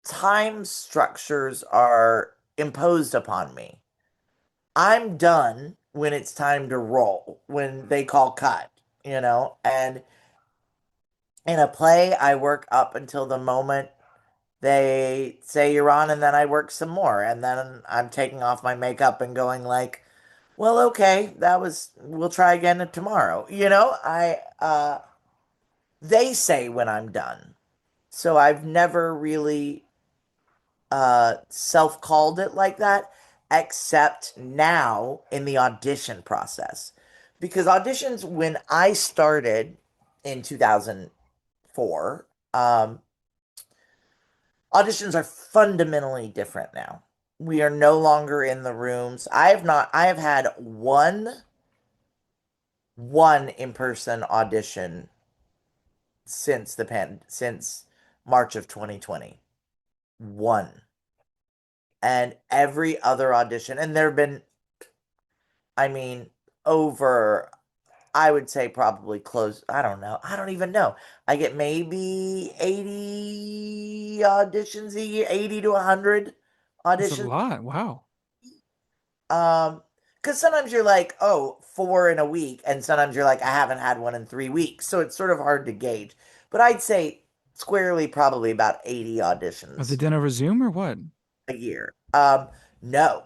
time structures are imposed upon me. I'm done when it's time to roll, when they call cut, And in a play, I work up until the moment they say you're on, and then I work some more, and then I'm taking off my makeup and going like, well, okay, we'll try again tomorrow. They say when I'm done. So I've never really self-called it like that, except now in the audition process. Because auditions, when I started in 2004, auditions are fundamentally different now. We are no longer in the rooms. I have had one in-person audition since March of 2020. One. And every other audition, and there have been, I mean, over, I would say probably close, I don't know. I don't even know. I get maybe 80 auditions a year, 80 to 100 That's a auditions. lot. Wow. Um, because sometimes you're like, oh, four in a week, and sometimes you're like, I haven't had one in 3 weeks. So it's sort of hard to gauge. But I'd say squarely probably about 80 Are they auditions done over Zoom or what? a year. No,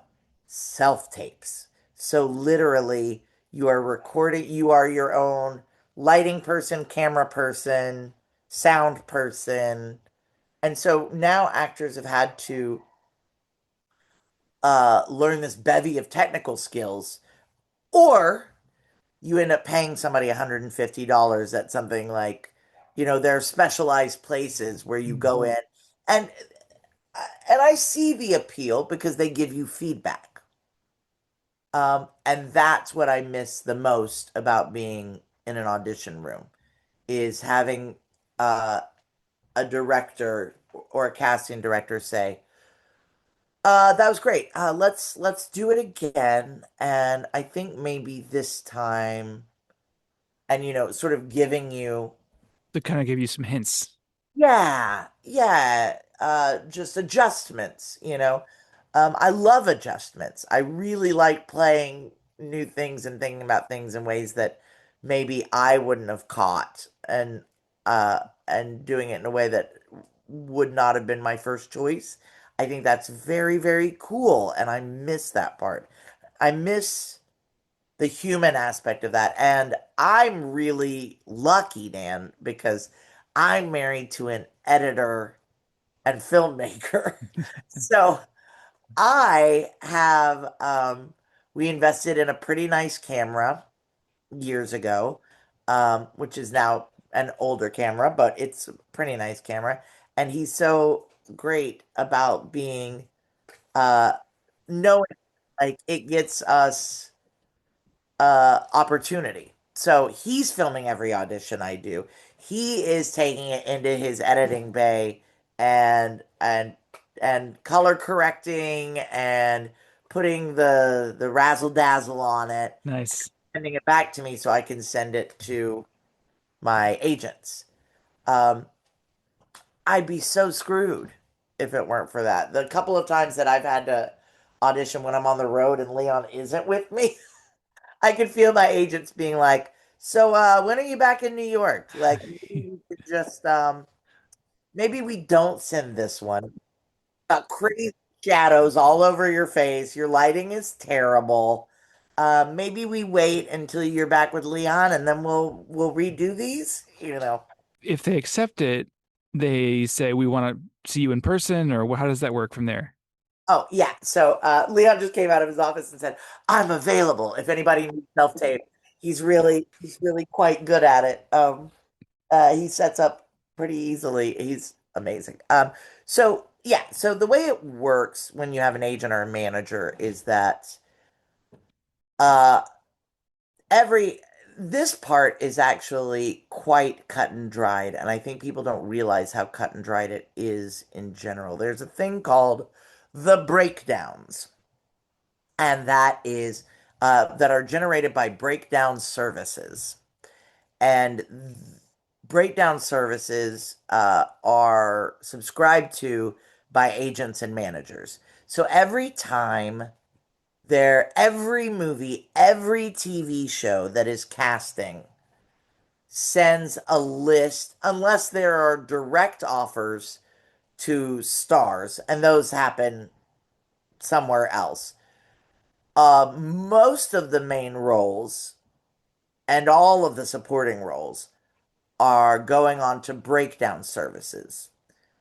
self tapes. So literally, you are recording, you are your own lighting person, camera person, sound person. And so now actors have had to learn this bevy of technical skills, or you end up paying somebody $150 at something like, there are specialized places where you Mhm. go in, and and I see the appeal because they give you feedback. And that's what I miss the most about being in an audition room, is having uh, a director or a casting director say, that was great. Let's do it again. And I think maybe this time, and sort of giving you, To kind of give you some hints. yeah, yeah, just adjustments. I love adjustments. I really like playing new things and thinking about things in ways that maybe I wouldn't have caught, and doing it in a way that would not have been my first choice. I think that's very, very cool, and I miss that part. I miss the human aspect of that. And I'm really lucky, Dan, because I'm married to an editor and filmmaker. So we invested in a pretty nice camera years ago, which is now an older camera, but it's a pretty nice camera. And he's so great about being, uh, knowing like it gets us opportunity. So he's filming every audition I do. He is taking it into his editing bay and color correcting and putting the razzle dazzle on it, Nice. sending it back to me so I can send it to my agents. Um, I'd be so screwed if it weren't for that. The couple of times that I've had to audition when I'm on the road and Leon isn't with me, I could feel my agents being like, "So, when are you back in New York? Like, maybe we could just, maybe we don't send this one. Got crazy shadows all over your face. Your lighting is terrible. Maybe we wait until you're back with Leon, and then we'll redo these. If they accept it, they say we want to see you in person, or how does that work from there? Oh yeah. So Leon just came out of his office and said, "I'm available if anybody needs self tape." He's really quite good at it. He sets up pretty easily. He's amazing. So yeah, so the way it works when you have an agent or a manager is that uh every this part is actually quite cut and dried, and I think people don't realize how cut and dried it is in general. There's a thing called the breakdowns, and that are generated by breakdown services. And breakdown services are subscribed to by agents and managers. So every movie, every TV show that is casting sends a list, unless there are direct offers to stars, and those happen somewhere else. Most of the main roles and all of the supporting roles are going on to breakdown services.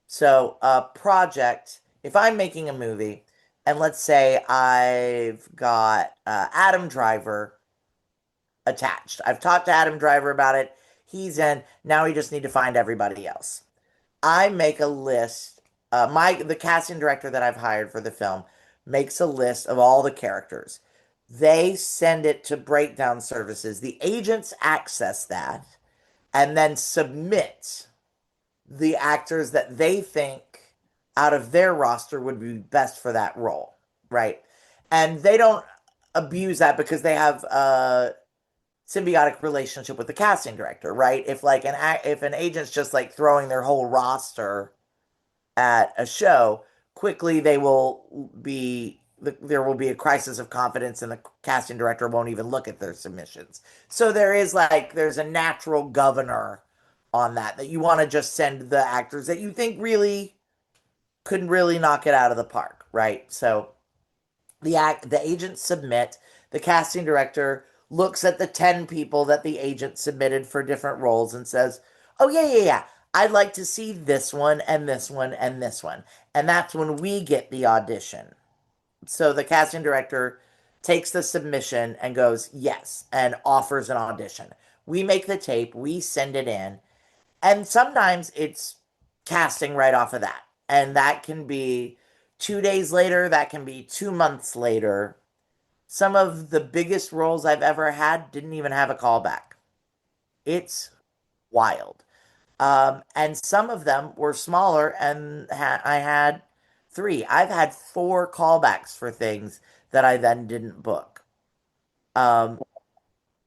So, a project, if I'm making a movie, and let's say I've got Adam Driver attached, I've talked to Adam Driver about it. He's in. Now we just need to find everybody else. I make a list. The casting director that I've hired for the film makes a list of all the characters. They send it to breakdown services. The agents access that and then submit the actors that they think out of their roster would be best for that role, right? And they don't abuse that because they have a symbiotic relationship with the casting director, right? If an agent's just like throwing their whole roster at a show, quickly there will be a crisis of confidence and the casting director won't even look at their submissions. So there's a natural governor on that you want to just send the actors that you think really couldn't really knock it out of the park, right? So the agents submit, the casting director looks at the 10 people that the agent submitted for different roles and says, "Oh yeah. I'd like to see this one and this one and this one." And that's when we get the audition. So the casting director takes the submission and goes, "Yes," and offers an audition. We make the tape, we send it in, and sometimes it's casting right off of that. And that can be 2 days later, that can be 2 months later. Some of the biggest roles I've ever had didn't even have a callback. It's wild. And some of them were smaller, and I had three. I've had four callbacks for things that I then didn't book. Um,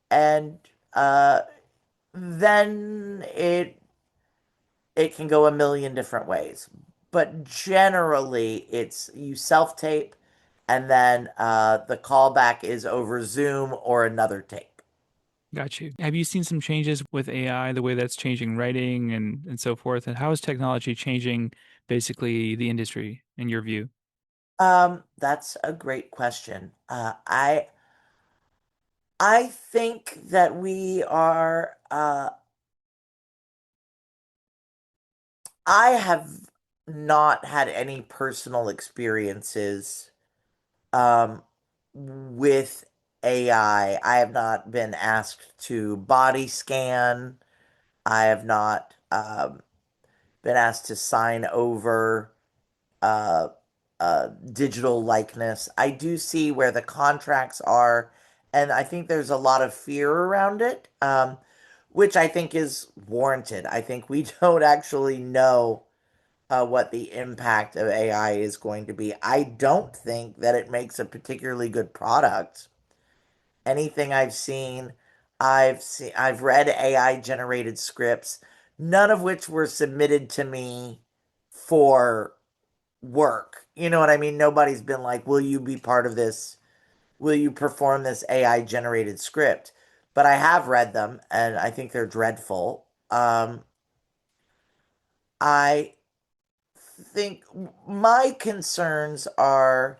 and then it can go a million different ways. But generally, it's you self tape, and then the callback is over Zoom or another tape. Got you. Have you seen some changes with AI, the way that's changing writing and so forth? And how is technology changing basically the industry in your view? That's a great question. I think that we are. I have not had any personal experiences with AI. I have not been asked to body scan. I have not been asked to sign over uh, digital likeness. I do see where the contracts are, and I think there's a lot of fear around it, which I think is warranted. I think we don't actually know what the impact of AI is going to be. I don't think that it makes a particularly good product. Anything I've read AI generated scripts, none of which were submitted to me for work. You know what I mean? Nobody's been like, "Will you be part of this? Will you perform this AI generated script?" But I have read them and I think they're dreadful. I think my concerns are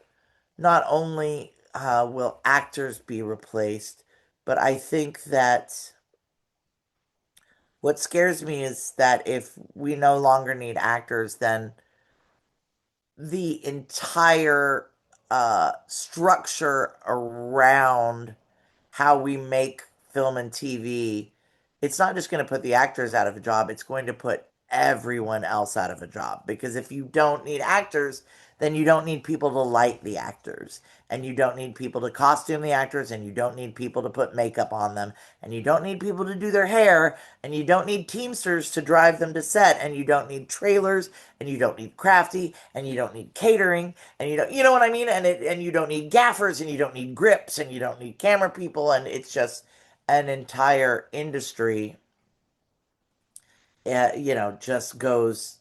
not only will actors be replaced, but I think that what scares me is that if we no longer need actors, then the entire structure around how we make film and TV, it's not just going to put the actors out of a job, it's going to put everyone else out of a job. Because if you don't need actors, then you don't need people to light the actors, and you don't need people to costume the actors, and you don't need people to put makeup on them, and you don't need people to do their hair, and you don't need teamsters to drive them to set, and you don't need trailers, and you don't need crafty, and you don't need catering, and you know what I mean? And you don't need gaffers, and you don't need grips, and you don't need camera people, and it's just an entire industry, just goes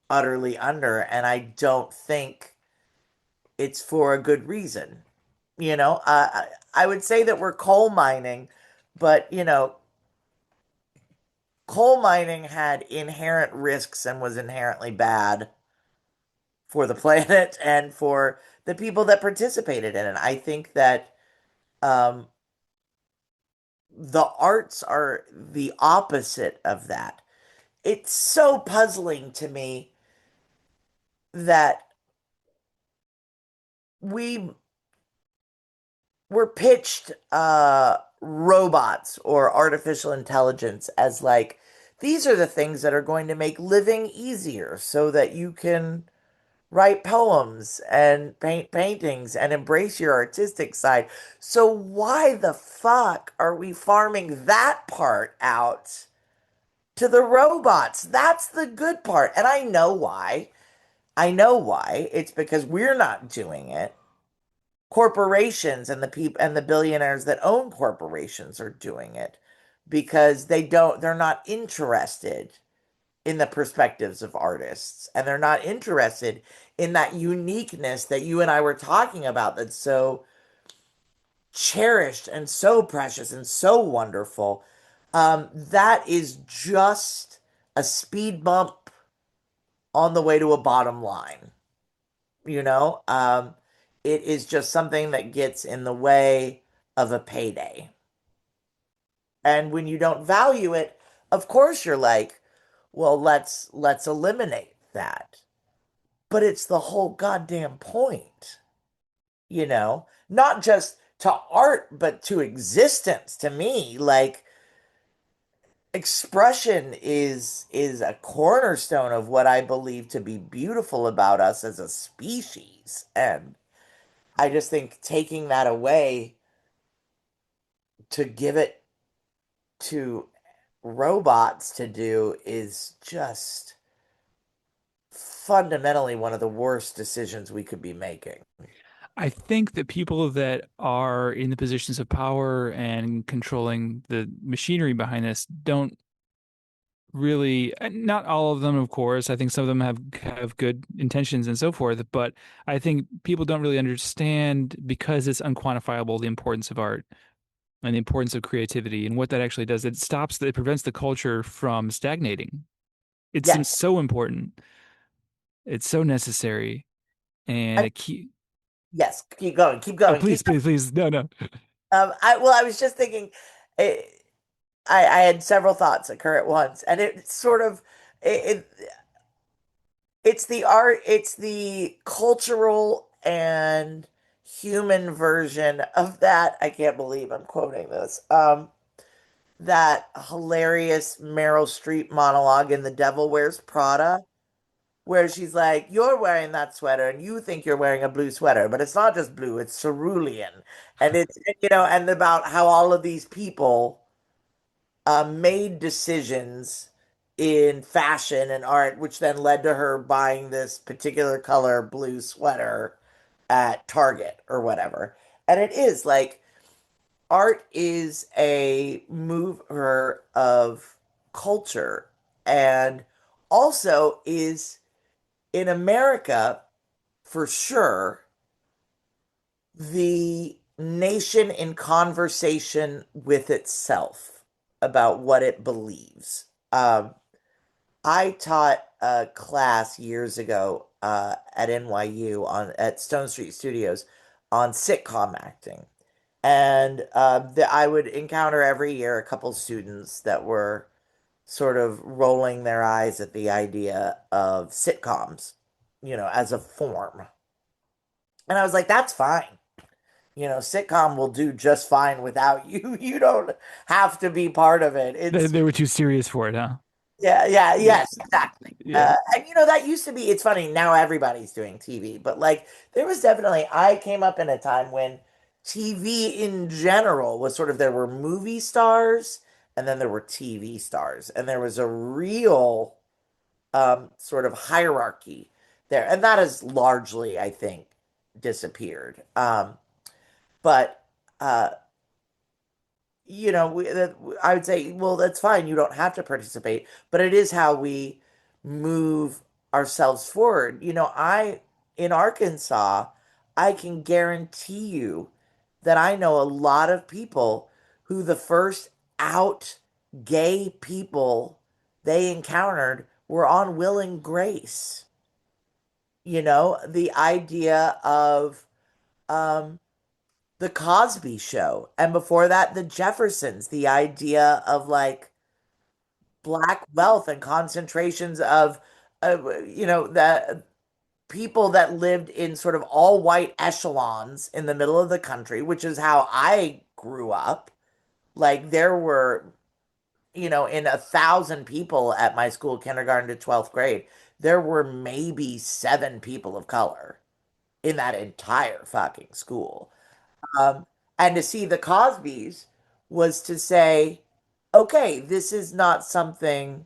utterly under, and I don't think it's for a good reason. I would say that we're coal mining, but coal mining had inherent risks and was inherently bad. for the planet and for the people that participated in it. I think that um, the arts are the opposite of that. It's so puzzling to me that we were pitched robots or artificial intelligence as like these are the things that are going to make living easier so that you can write poems and paint paintings and embrace your artistic side. So why the fuck are we farming that part out to the robots? That's the good part. And I know why. I know why. It's because we're not doing it. Corporations and the people and the billionaires that own corporations are doing it because they're not interested in the perspectives of artists and they're not interested in that uniqueness that you and I were talking about that's so cherished and so precious and so wonderful. That is just a speed bump on the way to a bottom line, you know? It is just something that gets in the way of a payday. And when you don't value it, of course you're like, well, let's eliminate that. But it's the whole goddamn point, you know? Not just to art, but to existence to me. Like expression is a cornerstone of what I believe to be beautiful about us as a species. And I just think taking that away to give it to robots to do is just fundamentally one of the worst decisions we could be making. I think that people that are in the positions of power and controlling the machinery behind this don't really, not all of them, of course. I think some of them have good intentions and so forth, but I think people don't really understand because it's unquantifiable the importance of art and the importance of creativity and what that actually does. It prevents the culture from stagnating. It seems Yes. so important. It's so necessary, and I, it keep. yes. Keep going. Keep Oh, going. please, Keep please, please, no, no. I was just thinking, eh, I had several thoughts occur at once, and it's sort of, it, it's the art, it's the cultural and human version of that. I can't believe I'm quoting this. That hilarious Meryl Streep monologue in The Devil Wears Prada, where she's like, "You're wearing that sweater, and you think you're wearing a blue sweater, but it's not just blue; it's cerulean." And it's and about how all of these people made decisions in fashion and art, which then led to her buying this particular color blue sweater at Target or whatever. And it is like art is a mover of culture and also is in America for sure the nation in conversation with itself about what it believes. I taught a class years ago at NYU on at Stone Street Studios on sitcom acting, and I would encounter every year a couple students that were sort of rolling their eyes at the idea of sitcoms, as a form. And I was like, that's fine. Sitcom will do just fine without you. You don't have to be part of it. They, It's they were too serious for it, huh? Yeah, yeah, Yeah, yes, exactly. yeah. And that used to be, it's funny, now everybody's doing TV, but like there was definitely, I came up in a time when TV in general was sort of, there were movie stars and then there were TV stars, and there was a real sort of hierarchy there. And that has largely, I think, disappeared. But uh, I would say, well, that's fine. You don't have to participate, but it is how we move ourselves forward. In Arkansas, I can guarantee you that I know a lot of people who the first out gay people they encountered were on Will and Grace. the idea of um, the Cosby Show, and before that, the Jeffersons, the idea of like black wealth and concentrations of, the people that lived in sort of all white echelons in the middle of the country, which is how I grew up. Like there were, in 1,000 people at my school, kindergarten to 12th grade, there were maybe 7 people of color in that entire fucking school. Um, and to see the Cosbys was to say, okay, this is not something,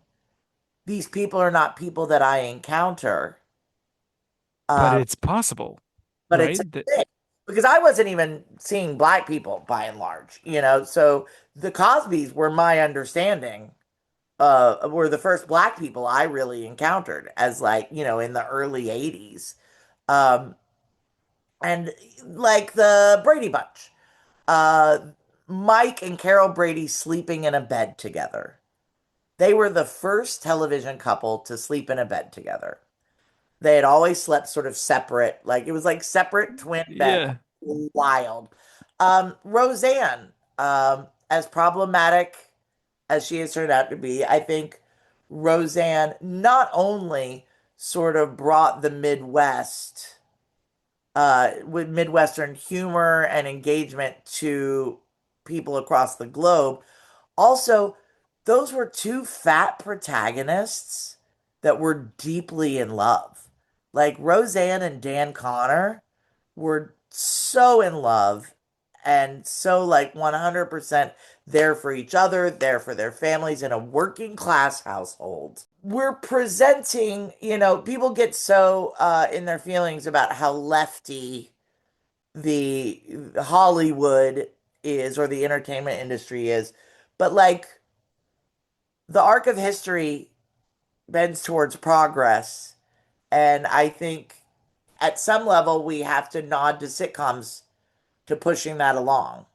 these people are not people that I encounter. But Um, it's possible, but it's a right? That thing because I wasn't even seeing black people by and large. So the Cosbys were my understanding, were the first black people I really encountered as like, in the early 80s. Um, and like the Brady Bunch, uh, Mike and Carol Brady sleeping in a bed together. They were the first television couple to sleep in a bed together. They had always slept sort of separate, like it was like separate twin beds. yeah. Wild. Roseanne, as problematic as she has turned out to be, I think Roseanne not only sort of brought the Midwest, with Midwestern humor and engagement to people across the globe, also, those were two fat protagonists that were deeply in love. Like Roseanne and Dan Connor were so in love and so like 100% there for each other, there for their families in a working class household. We're presenting, people get so in their feelings about how lefty the Hollywood is or the entertainment industry is. But like the arc of history bends towards progress. And I think at some level we have to nod to sitcoms to pushing that along.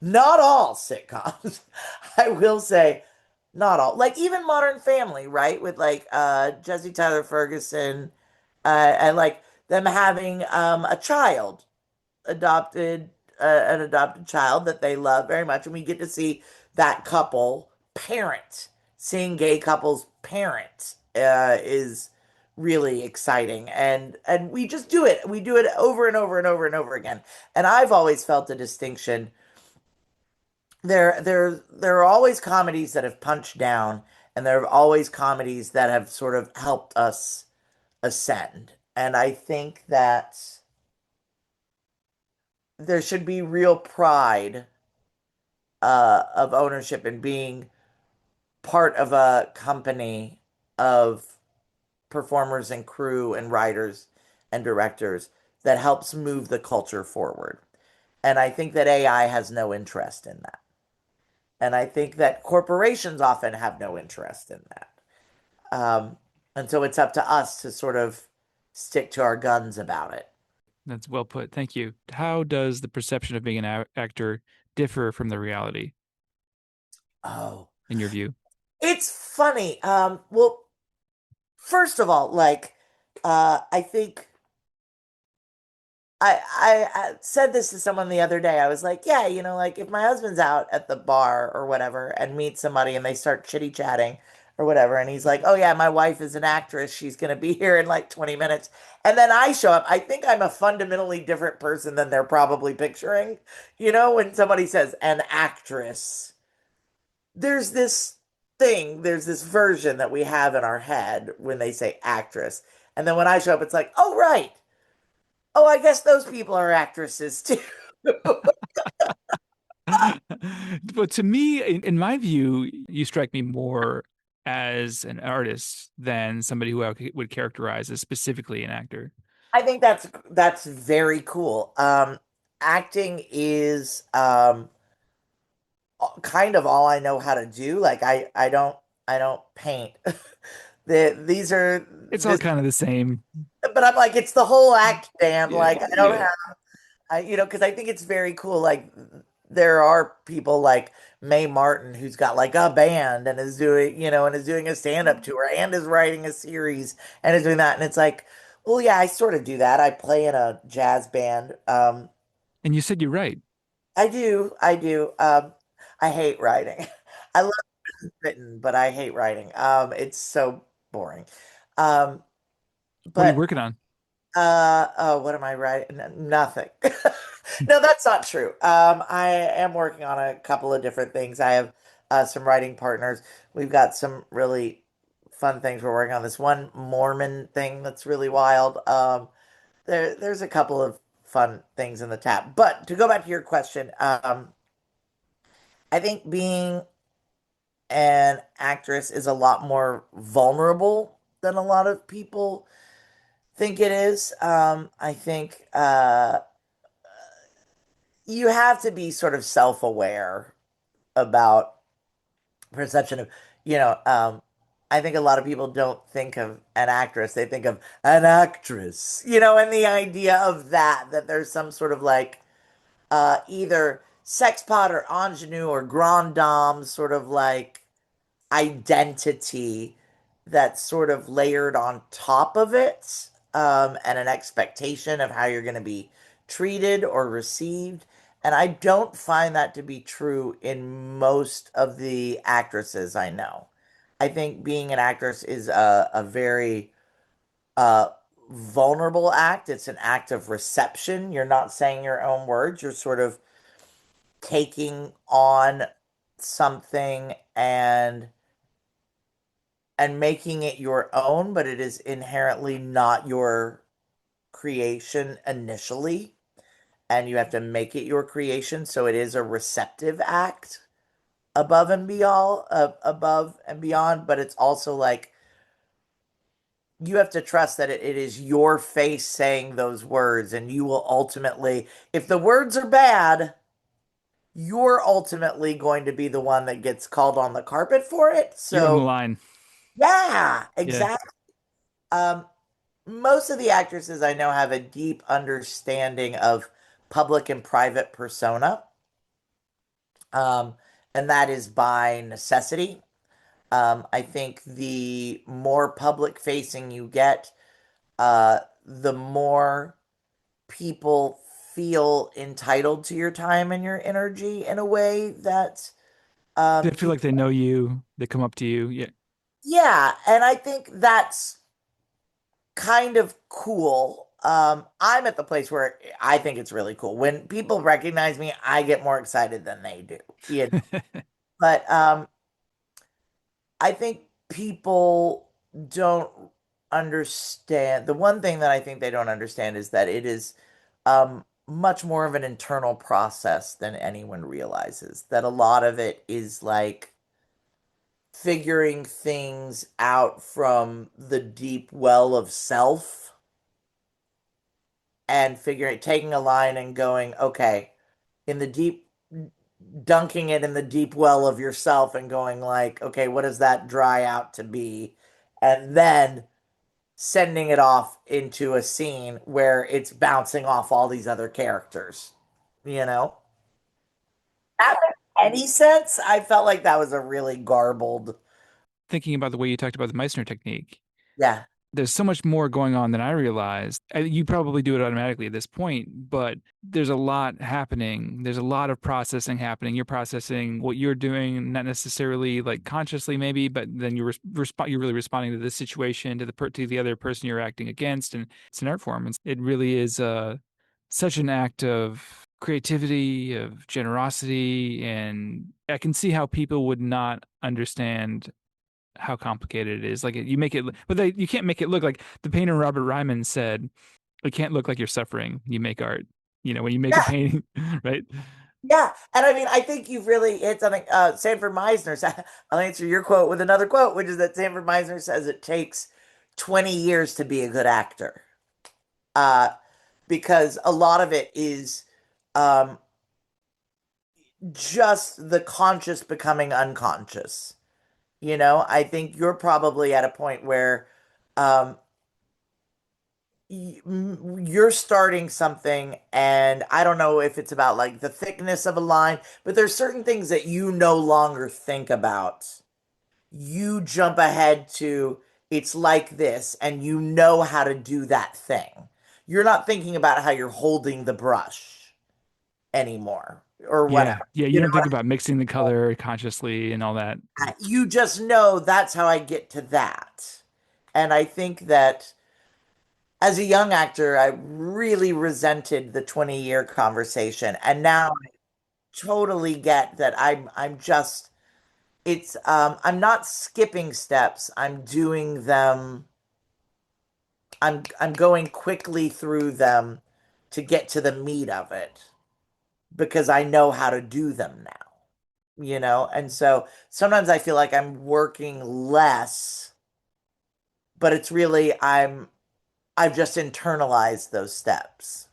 Not all sitcoms, I will say, not all. Like even Modern Family, right? With like Jesse Tyler Ferguson, and like them having a child adopted, an adopted child that they love very much, and we get to see that couple parent. Seeing gay couples parent is really exciting, and we just do it. We do it over and over and over and over again. And I've always felt a distinction. There are always comedies that have punched down, and there are always comedies that have sort of helped us ascend. And I think that there should be real pride of ownership and being part of a company of performers and crew and writers and directors that helps move the culture forward. And I think that AI has no interest in that. And I think that corporations often have no interest in that. Um, and so it's up to us to sort of stick to our guns about it. That's well put. Thank you. How does the perception of being an actor differ from the reality Oh, in your view? it's funny. Well, first of all, like, I think I said this to someone the other day. I was like, yeah, like if my husband's out at the bar or whatever and meets somebody and they start chitty chatting or whatever, and he's like, oh yeah, my wife is an actress. She's gonna be here in like 20 minutes. And then I show up. I think I'm a fundamentally different person than they're probably picturing. When somebody says an actress, there's this there's this version that we have in our head when they say actress. And then when I show up, it's like, oh right. Oh, I guess those people are actresses too. But to me, in my view, you strike me more as an artist than somebody who I would characterize as specifically an actor. I think that's very cool. Acting is kind of all I know how to do. Like I don't paint. These are It's all this, kind of the same. but I'm like it's the whole act, Dan. Yeah, Like I don't yeah. have, because I think it's very cool. Like there are people like Mae Martin who's got like a band and is doing a stand-up tour and is writing a series and is doing that. And it's like, Well, yeah, I sort of do that. I play in a jazz band. And you said you're right. I do. I do. I hate writing. I love written, but I hate writing. It's so boring. Um, What are you but working on? oh, what am I writing? Nothing. No, that's not true. I am working on a couple of different things. I have some writing partners. We've got some really fun things we're working on. This one Mormon thing that's really wild. There's a couple of fun things in the tap. But to go back to your question, I think being an actress is a lot more vulnerable than a lot of people think it is. I think you have to be sort of self-aware about perception of, you know, I think a lot of people don't think of an actress, they think of an actress, and the idea of that there's some sort of like either sex pot or ingenue or grand dame sort of like identity that's sort of layered on top of it, and an expectation of how you're going to be treated or received. And I don't find that to be true in most of the actresses I know. I think being an actress is a very uh, vulnerable act. It's an act of reception. You're not saying your own words, you're sort of taking on something and making it your own, but it is inherently not your creation initially, and you have to make it your creation. So it is a receptive act above and beyond, but it's also like you have to trust that it is your face saying those words, and you will ultimately, if the words are bad, you're ultimately going to be the one that gets called on the carpet for it. You're on the So, line. yeah, Yeah. exactly. Um, most of the actresses I know have a deep understanding of public and private persona, um, and that is by necessity. I think the more public facing you get, the more people feel entitled to your time and your energy in a way that They feel like people, they know you. They come up to you. Yeah. yeah, and I think that's kind of cool. I'm at the place where I think it's really cool. When people recognize me, I get more excited than they do. But I think people don't understand. The one thing that I think they don't understand is that it is much more of an internal process than anyone realizes. That a lot of it is like figuring things out from the deep well of self and figuring, taking a line and going, okay, in the deep, dunking it in the deep well of yourself and going like, okay, what does that dry out to be? And then sending it off into a scene where it's bouncing off all these other characters, you know? That made any sense? I felt like that was a really garbled, Thinking about the way you talked about the Meissner technique, yeah. there's so much more going on than I realized. You probably do it automatically at this point, but there's a lot happening. There's a lot of processing happening. You're processing what you're doing, not necessarily like consciously, maybe, but then you're really responding to this situation, to the other person you're acting against, and it's an art form. It really is such an act of creativity, of generosity, and I can see how people would not understand how complicated it is. Like you make it, but you can't make it look like the painter Robert Ryman said. It can't look like you're suffering when you make art. When you make a Yeah, painting, right? yeah. And I mean, I think you've really hit something. Sanford Meisner said, I'll answer your quote with another quote, which is that Sanford Meisner says it takes 20 years to be a good actor. Uh, because a lot of it is um, just the conscious becoming unconscious. I think you're probably at a point where um, you're starting something, and I don't know if it's about like the thickness of a line, but there's certain things that you no longer think about. You jump ahead to it's like this, and you know how to do that thing. You're not thinking about how you're holding the brush anymore or Yeah. whatever. Yeah. You You know don't think about mixing the color consciously and all that. you just know that's how I get to that. And I think that as a young actor, I really resented the 20-year conversation. And now I totally get that I'm just it's I'm not skipping steps. I'm doing them. I'm going quickly through them to get to the meat of it because I know how to do them now, you know? And so sometimes I feel like I'm working less, but it's really I've just internalized those steps.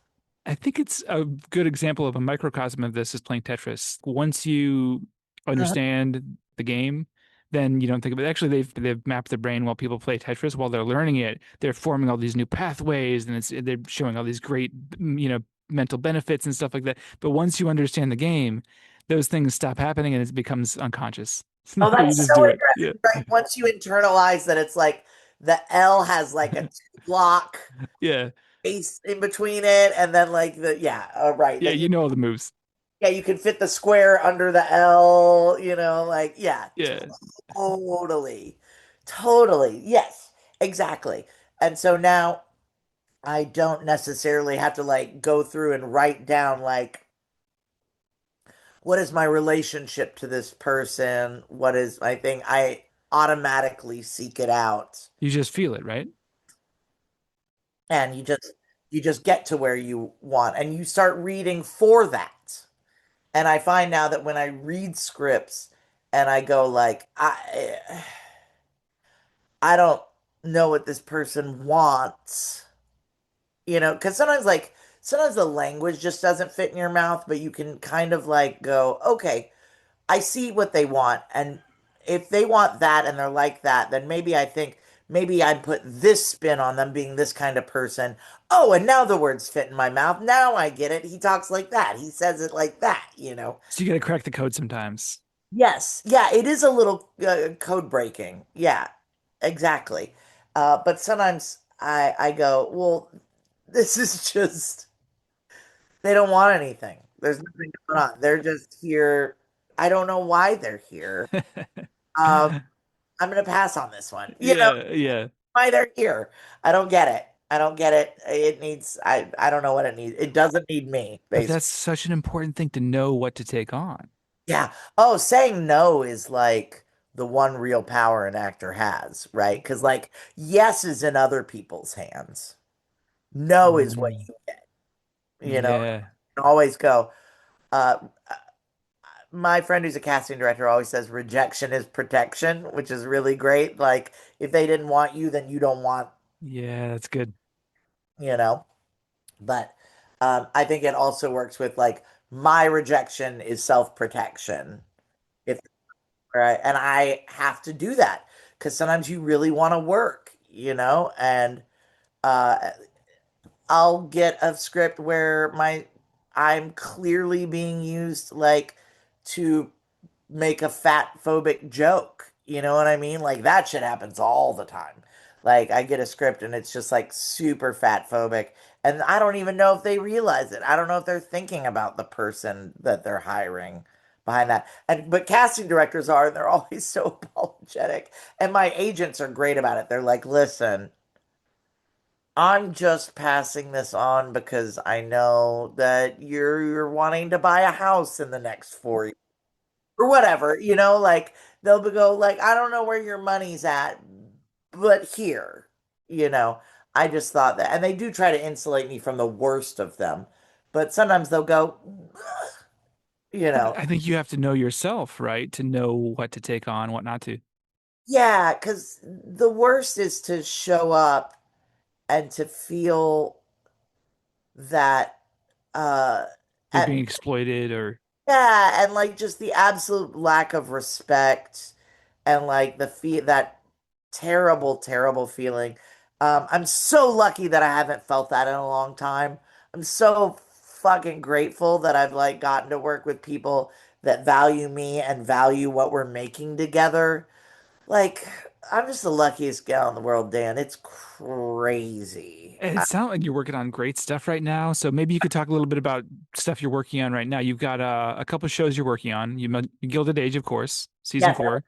I think it's a good example of a microcosm of this is playing Tetris. Once you Mhm. understand the game, then you don't think of it. Actually, they've mapped the brain while people play Tetris. While they're learning it, they're forming all these new pathways, and they're showing all these great, mental benefits and stuff like that. But once you understand the game, those things stop happening, and it becomes unconscious. Oh, You that's just so do it. Yeah, interesting, right? Once you internalize that it's like the L has like a two block yeah, space in between it, and then like the yeah, right. yeah. That you You know all the moves. yeah, you can fit the square under the L, like yeah, Yeah. totally. Totally. Yes, exactly. And so now I don't necessarily have to like go through and write down like what is my relationship to this person? What is my thing? I automatically seek it out You just feel it, right? and you just get to where you want and you start reading for that. And I find now that when I read scripts and I go like I don't know what this person wants, because sometimes the language just doesn't fit in your mouth, but you can kind of like go, okay, I see what they want. And if they want that and they're like that, then maybe I put this spin on them being this kind of person. Oh, and now the words fit in my mouth. Now I get it. He talks like that. He says it like that. So you got to crack the code sometimes. Yes. Yeah, it is a little code breaking. Yeah, exactly. But sometimes I go, well, this is just, they don't want anything. There's nothing going on. They're just here. I don't know why they're here. Um, I'm gonna pass on this one. Yeah, yeah. Why they're here. I don't get it. I don't get it. It needs, I don't know what it needs. It doesn't need me, But basically. that's such an important thing to know what to take on. Yeah. Oh, saying no is like the one real power an actor has, right? Because like yes is in other people's hands. No is what Mm, you yeah. can always go. Uh, my friend who's a casting director always says rejection is protection, which is really great. Like if they didn't want you, then you don't want, Yeah, that's good. you know. But I think it also works with like my rejection is self-protection. If right, and I have to do that because sometimes you really want to work, and uh, I'll get a script where I'm clearly being used like to make a fat phobic joke. You know what I mean? Like that shit happens all the time. Like I get a script and it's just like super fat phobic. And I don't even know if they realize it. I don't know if they're thinking about the person that they're hiring behind that. And but casting directors are, and they're always so apologetic. And my agents are great about it. They're like, listen, I'm just passing this on because I know that you're wanting to buy a house in the next 4 years or whatever, like they'll go like, I don't know where your money's at, but here, you know, I just thought that, and they do try to insulate me from the worst of them, but sometimes they'll go, you Well, know, I think you have to know yourself, right? To know what to take on, what not to. yeah, because the worst is to show up and to feel that, uh, You're being at exploited or Yeah, and like just the absolute lack of respect and like that terrible, terrible feeling. I'm so lucky that I haven't felt that in a long time. I'm so fucking grateful that I've like gotten to work with people that value me and value what we're making together. Like, I'm just the luckiest gal in the world, Dan. It's crazy. And it sounds like you're working on great stuff right now. So maybe you could talk a little bit about stuff you're working on right now. You've got a couple shows you're working on. Gilded Age, of course, season Yes, 4.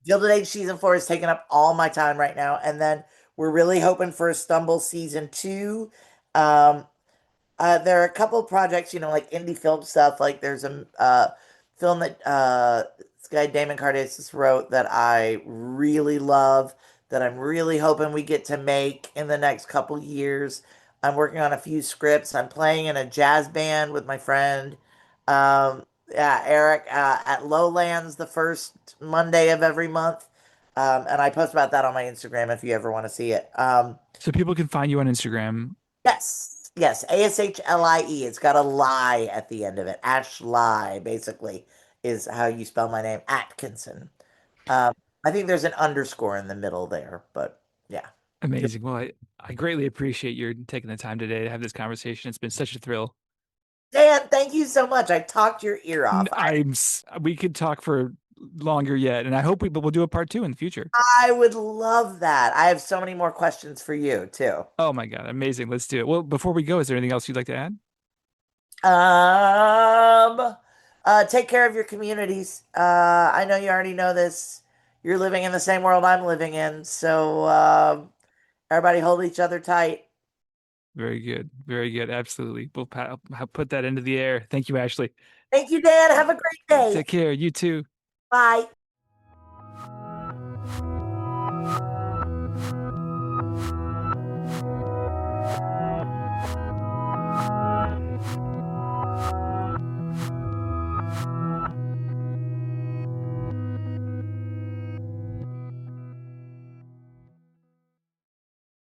Gilded Age season 4 is taking up all my time right now, and then we're really hoping for a Stumble season 2. Um, there are a couple of projects, like indie film stuff. Like there's a film that this guy Damon Cardenas wrote that I really love, that I'm really hoping we get to make in the next couple years. I'm working on a few scripts. I'm playing in a jazz band with my friend, yeah, Eric, at Lowlands the first Monday of every month. And I post about that on my Instagram if you ever want to see it. So people can find you on Instagram. Yes, yes, Ashlie. It's got a lie at the end of it. Ashlie, basically, is how you spell my name, Atkinson. Um, I think there's an underscore in the middle there, but yeah. Amazing. Well, I greatly appreciate your taking the time today to have this conversation. It's been such a thrill. Dan, thank you so much. I talked your ear off. We could talk for longer yet, and I hope we'll do a part 2 in the future. I would love that. I have so many more questions for you too. Oh my God, amazing. Let's do it. Well, before we go, is there anything else you'd like to add? Um, take care of your communities. I know you already know this. You're living in the same world I'm living in, so everybody hold each other tight. Very good. Very good. Absolutely. I'll put that into the air. Thank you, Ashlie. Thank you, Dan. Have a great day. Take care. You too. Bye.